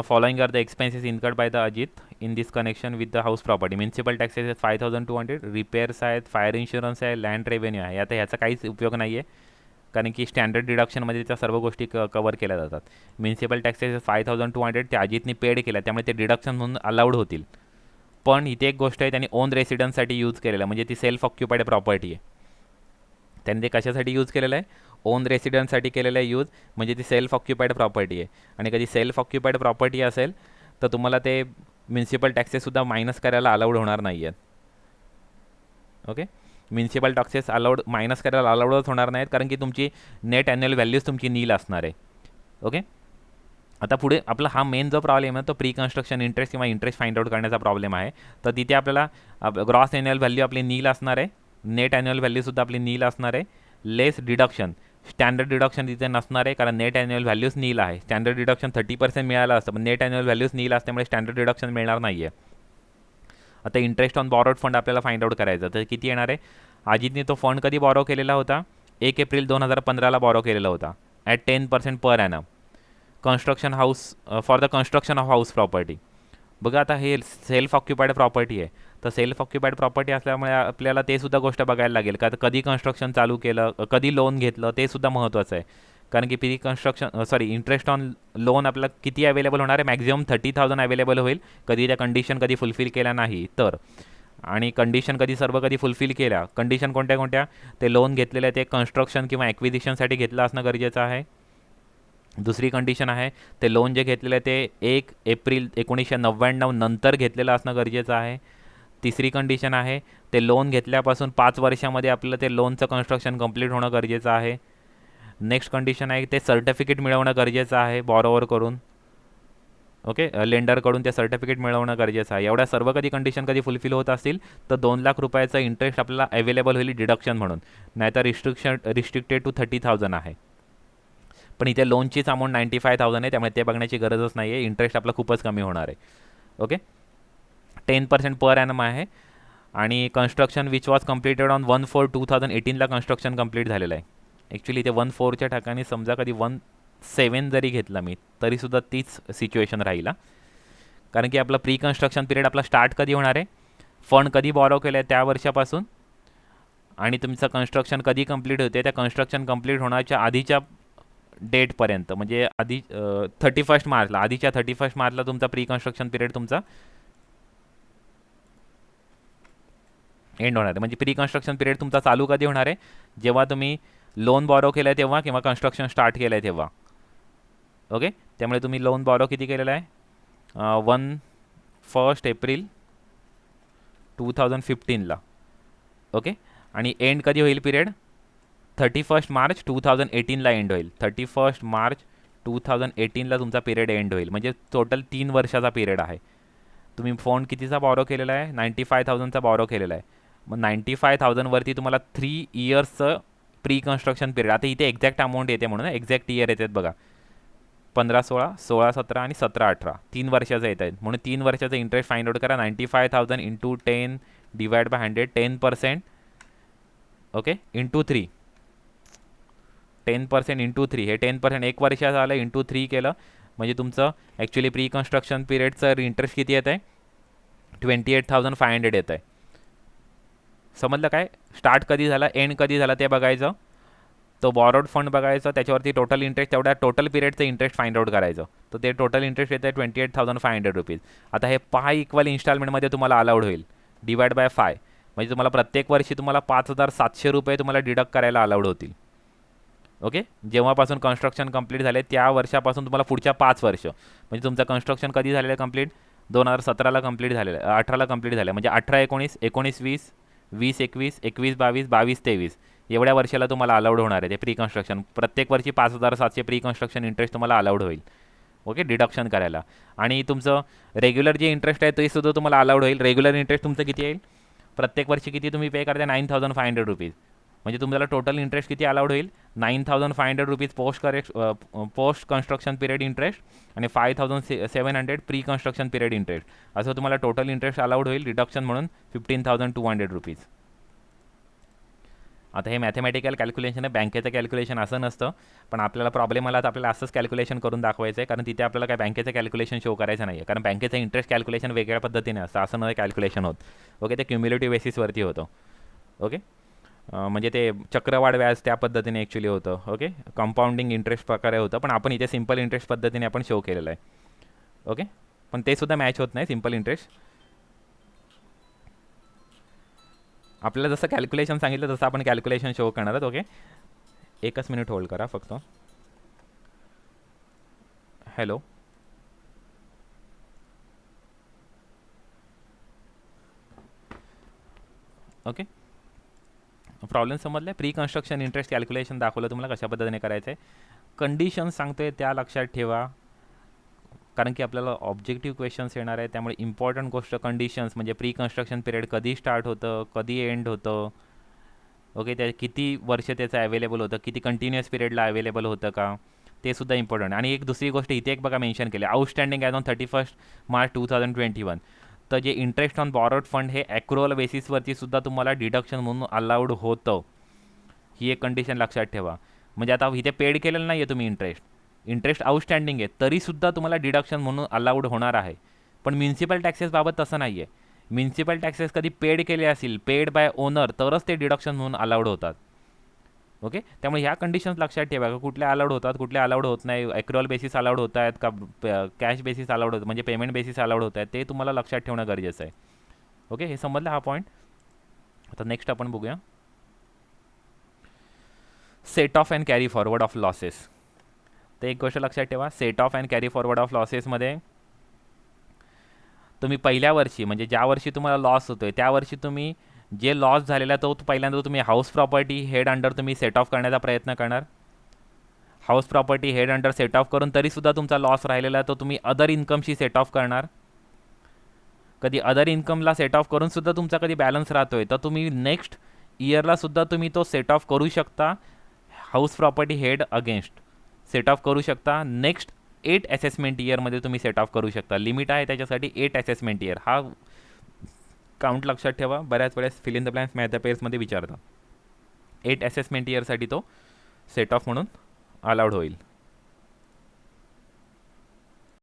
Following are the expenses incurred by the Ajit in this connection with the house property. Municipal taxes is 5,200, repairs आहेत, फायर इन्शुरन्स आहे, लँड रेव्हेन्यू आहे. आता ह्याचा काहीच उपयोग नाही आहे कारण की स्टँडर्ड डिडक्शनमध्ये त्या सर्व गोष्टी कवर केल्या जातात. म्युन्सिपल टॅक्सेस 5,200 ते अजितने पेड केल्या त्यामुळे ते डिडक्शन म्हणून अलाउड होतील. पण इथे एक गोष्ट आहे, त्यांनी ओन रेसिडन्ससाठी यूज केलेलं म्हणजे ती सेल्फ ऑक्युपाईड प्रॉपर्टी आहे. त्यांनी ते कशासाठी यूज केलेलं आहे? ओन रेसिडेंटसाठी केलेलं आहे यूज, म्हणजे ती सेल्फ ऑक्युपाईड प्रॉपर्टी आहे. आणि कधी सेल्फ ऑक्युपाईड प्रॉपर्टी असेल तर तुम्हाला ते म्युन्सिपल टॅक्सेससुद्धा मायनस करायला अलाउड होणार नाही आहेत. ओके. म्युन्सिपल टॅक्सेस मायनस करायला अलाउडच होणार नाहीत कारण की तुमची नेट ॲन्युअल व्हॅल्यूज तुमची नील असणार आहे. ओके. आता पुढे आपला हा मेन जो प्रॉब्लेम आहे तो प्री कन्स्ट्रक्शन इंटरेस्ट किंवा इंटरेस्ट फाइंड आउट करण्याचा प्रॉब्लेम आहे. तर तिथे आपल्याला ग्रॉस ॲन्युअल व्हॅल्यू आपली नील असणार आहे, नेट ॲन्युअल व्हॅल्यूसुद्धा आपली नील असणार आहे, लेस डिडक्शन. स्टँडर्ड डिडक्शन तिथे नसणार आहे कारण नेट ॲन्युअल व्हॅल्यूज नील आहे. स्टँडर्ड डिडक्शन 30% मिळालं असतं पण नेट ॲन्युअल व्हॅल्यूज नील असल्यामुळे स्टँडर्ड डिडक्शन मिळणार नाही आहे. आता इंटरेस्ट ऑन बॉरोड फंड आपल्याला फाइंड आउट करायचं तर किती येणार आहे? अजितने तो फंड कधी बॉरो केलेला होता? 1 एप्रिल 2015ला बॉरो केलेला होता at 10% per annum construction house for the construction of house property. बघा आता हे सेल्फ ऑक्युपाईड प्रॉपर्टी आहे तर सेल्फ ऑक्युपाईड प्रॉपर्टी असल्यामुळे आपल्याला ते सुद्धा गोष्ट बघायला लागेल का कधी कन्स्ट्रक्शन चालू केलं, कधी लोन घेतलं ते सुद्धा महत्त्वाचं आहे कारण की pre construction interest on loan आपला किती अवेलेबल होणार आहे, मॅक्झिमम 30,000 अवेलेबल होईल कधी त्या कंडिशन कधी फुलफिल केल्या नाही तर. आणि कंडिशन कधी फुलफिल केल्या, कंडिशन कोणत्या कोणत्या, ते लोन घेतलेलं आहे ते कन्स्ट्रक्शन किंवा ॲक्विजिशनसाठी घेतलं असणं गरजेचं आहे. दुसरी कंडिशन आहे ते लोन जे घेतलेलं आहे ते 1 एप्रिल 1999 नंतर घेतलेलं असणं गरजेचं आहे. तिसरी कंडिशन आहे ते लोन घेतल्यापासून 5 वर्षामध्ये आपलं ते लोनचं कन्स्ट्रक्शन कंप्लीट होणं गरजेचं आहे. नेक्स्ट कंडिशन आहे ते सर्टिफिकेट मिळवणं गरजेचं आहे बॉरोवरकडून, ओके, लेंडरकडून ते सर्टिफिकेट मिळवणं गरजेचं आहे. एवढ्या सर्व कंडिशन फुलफिल होत असतील तर 2 लाख रुपयाचं इंटरेस्ट आपल्याला अवेलेबल होईल डिडक्शन म्हणून, नाहीतर रिस्ट्रिक्टेड टू 30,000 आहे. पण इथे लोनचीच अमाऊंट 95,000 आहे, त्यामुळे ते बघण्याची गरजच नाही आहे. इंटरेस्ट आपला खूपच कमी होणार आहे. ओके, 10% पर ॲनम आहे. आणि construction which was completed on 1/4/2018 construction complete झालेलं आहे. ॲक्च्युली ते 1/4च्या ठिकाणी समजा कधी 1/7 जरी घेतला मी तरीसुद्धा तीच सिच्युएशन राहील. कारण की आपला प्री कन्स्ट्रक्शन पिरियड आपला स्टार्ट कधी होणार आहे, फंड कधी बॉरो केलं आहे त्या वर्षापासून, आणि तुमचं कन्स्ट्रक्शन कधी कंप्लीट होते त्या कन्स्ट्रक्शन कंप्लीट होण्याच्या आधीच्या डेटपर्यंत, म्हणजे आधी 31 मार्चला, आधीच्या 31 मार्चला तुमचा प्री कन्स्ट्रक्शन पिरियड तुमचा एंड होणार आहे. म्हणजे प्री कन्स्ट्रक्शन पिरियड तुमचा चालू कधी होणार आहे, जेव्हा तुम्ही लोन बॉरो केलं आहे तेव्हा किंवा कन्स्ट्रक्शन स्टार्ट केलं आहे तेव्हा. ओके, त्यामुळे तुम्ही लोन बॉरो किती केलेलं आहे, 1 एप्रिल 2015ला. ओके, आणि एंड कधी होईल पिरियड, 31 मार्च 2018ला एंड होईल. 31 मार्च 2018ला तुमचा पिरियड एंड होईल. म्हणजे टोटल 3 वर्षाचा पिरियड आहे. तुम्ही फंड कितीचा बॉरो केलेला आहे, 95,000चा बॉरो केलेला आहे. मग 95,000वरती तुम्हाला 3 इयर्सचं प्री कन्स्ट्रक्शन पिरियड, आता इथे एक्झॅक्ट अमाऊंट येते म्हणून एक्झॅक्ट इयर येतात बघा, 15-16, 16-17 आणि 17-18 3 वर्षाचं येत आहेत. म्हणून 3 वर्षाचं इंटरेस्ट फाइंड आउट करा. 95,000 into 10 divide by 100, 10%. Okay, into 3, 10% into 3, हे 10% 1 वर्षाचं आलं, इंटू 3 केलं म्हणजे तुमचं ॲक्च्युली प्री कन्स्ट्रक्शन पिरियडचं इंटरेस्ट किती येत आहे, 28,500 येत आहे. समजलं काय, स्टार्ट कधी झाला एंड कधी झाला ते बघायचं, तो बॉरोड फंड बघायचं, त्याच्यावरती टोटल इंटरेस्ट तेवढ्या टोटल पिरियडचं इंटरेस्ट फाइंड आउट करायचं. तर ते टोटल इंटरेस्ट येतं आहे 28,500 रुपीज. आता हे 5 इक्वल इन्स्टॉलमेंटमध्ये तुम्हाला अलाउड होईल, डिवाइड बाय 5, म्हणजे तुम्हाला प्रत्येक वर्षी तुम्हाला 5,700 रुपये तुम्हाला डिडक्ट करायला अलाउड होतील. ओके, जेव्हापासून कन्स्ट्रक्शन कंप्लीट झाले त्या वर्षापासून तुम्हाला पुढच्या 5 वर्ष, म्हणजे तुमचं कन्स्ट्रक्शन कधी झालेलं आहे कंप्लीट, 2017ला कंप्लीट झालेलं आहे, 18ला कंप्लीट झालं, म्हणजे 18-19, 19-20, 20-21, 21-22, 22-23 एवढ्या वर्षाला तुम्हाला अलाउड होणार आहे ते प्री कन्स्ट्रक्शन. प्रत्येक वर्षी 5,700 प्री कन्स्ट्रक्शन इंटरेस्ट तुम्हाला अलाउड होईल. ओके, डिडक्शन करायला. आणि तुमचं रेग्युलर जे इंटरेस्ट आहे ते सुद्धा तुम्हाला अलाउड होईल. रेग्युलर इंटरेस्ट तुमचं किती येईल, प्रत्येक वर्षी किती तुम्ही पे करता, 9,500 रुपीज. म्हणजे तुम्हाला टोटल इंटरेस्ट किती अलाउड होईल, 9,500 rupees post construction period interest आणि 5,700 प्री कन्स्ट्रक्शन पिरियड इंटरेस्ट, असं तुम्हाला टोटल इंटरेस्ट अलाउड होईल डिडक्शन म्हणून 15,200 रुपीज. आता हे मॅथमॅटिकल कॅल्क्युलेशन आहे, बँकेचं कॅल्क्युलेशन असं नसतं. पण आपल्याला प्रॉब्लेम आला तर आपल्याला असंच कॅल्क्युलेशन करून दाखवायचं आहे, कारण तिथे आपल्याला काय बँकेचं कॅल्क्युलेशन शो करायचं नाही आहे, कारण बँकेचं इंटरेस्ट कॅल्क्युलेशन वेगळ्या पद्धतीने असतं, असं न कॅल्क्युलेशन होत. ओके, ते क्युम्युलेटिव्ह बेसिसवरती होतं. ओके, म्हणजे ते चक्रवाढ व्याज त्या पद्धतीने ॲक्च्युली होतं. ओके, कंपाऊंडिंग इंटरेस्ट प्रकारे होतं, पण आपण इथे सिम्पल इंटरेस्ट पद्धतीने आपण शो केलेलं आहे. ओके, पण ते सुद्धा मॅच होत नाही सिम्पल इंटरेस्ट. आपल्याला जसं कॅल्क्युलेशन सांगितलं तसं आपण कॅल्क्युलेशन शो करणार आहोत. ओके, एकच मिनिट होल्ड करा फक्त. हॅलो, ओके, प्रॉब्लेम समजलं. प्री कन्स्ट्रक्शन इंटरेस्ट कॅल्क्युलेशन दाखवलं तुम्हाला कशा पद्धतीने करायचं आहे. कंडिशन सांगतोय त्या लक्षात ठेवा, कारण की आपल्याला ऑब्जेक्टिव्ह क्वेश्चन्स येणार आहे, त्यामुळे इम्पॉर्टंट गोष्ट कंडिशन्स, म्हणजे प्री कन्स्ट्रक्शन पिरियड कधी स्टार्ट होतं, कधी एंड होतं. ओके, त्या किती वर्ष त्याचं अवेलेबल होतं, किती कंटिन्युअस पिरियडला अवेलेबल होतं का, ते सुद्धा इम्पॉर्टंट. आणि एक दुसरी गोष्ट इथे एक बघा मेन्शन केली, आउटस्टँडिंग ॲज ऑन 31 मार्च 2021. तर जे इंटरेस्ट ऑन बॉरोड फंड हे ॲक्रुअल बेसिसवरती सुद्धा तुम्हाला डिडक्शन म्हणून अलाउड होतं, ही एक कंडिशन लक्षात ठेवा. म्हणजे आता इथे पेड केलेलं नाही आहे तुम्ही इंटरेस्ट आउटस्टँडिंग आहे तरीसुद्धा तुम्हाला डिडक्शन म्हणून अलाउड होणार आहे. पण म्युन्सिपल टॅक्सेसबाबत तसं नाही आहे. म्युन्सिपल टॅक्सेस कधी पेड केले असतील, पेड बाय ओनर, तरच ते डिडक्शन म्हणून अलाउड होतात. ओके, त्यामुळे ह्या कंडिशन्स लक्षात ठेवा का कुठल्या अलाउड होतात, कुठल्या अलाउड होत नाही, ॲक्रुअल बेसिस अलाउड होत आहेत का, कॅश बेसिस अलाउड होतं म्हणजे पेमेंट बेसिस अलाउड होत आहेत, ते तुम्हाला लक्षात ठेवणं गरजेचं आहे. ओके, हे समजलं हा पॉईंट. आता नेक्स्ट आपण बघूया set off and carry forward of losses. तर एक गोष्ट लक्षात ठेवा, set off and carry forward of लॉसेसमध्ये तुम्ही पहिल्या वर्षी म्हणजे ज्या वर्षी तुम्हाला लॉस होतोय त्या वर्षी तुम्ही जे लॉस झालेला तो पहिल्यांदा तुम्ही हाऊस प्रॉपर्टी हेड अंडर तुम्ही सेट ऑफ करण्याचा प्रयत्न करणार. House property head under set of करून तरीसुद्धा तुमचा लॉस राहिलेला तो तुम्ही अदर इन्कमशी सेट ऑफ करणार. कधी अदर इन्कमला सेट ऑफ करून सुद्धा तुमचा कधी बॅलन्स राहतोय तर तुम्ही नेक्स्ट इयरला सुद्धा तुम्ही तो सेट ऑफ करू शकता. House property head against set of करू शकता. नेक्स्ट 8 असेसमेंट इयरमध्ये तुम्ही सेट ऑफ करू शकता. लिमिट आहे त्याच्यासाठी 8 असेसमेंट इयर. हा काउंट लक्षात ठेवा, बऱ्याच वेळेस fill in the blanks match the पेअर्समध्ये विचारतात. 8 असेसमेंट इयरसाठी तो सेट ऑफ म्हणून अलाउड होईल.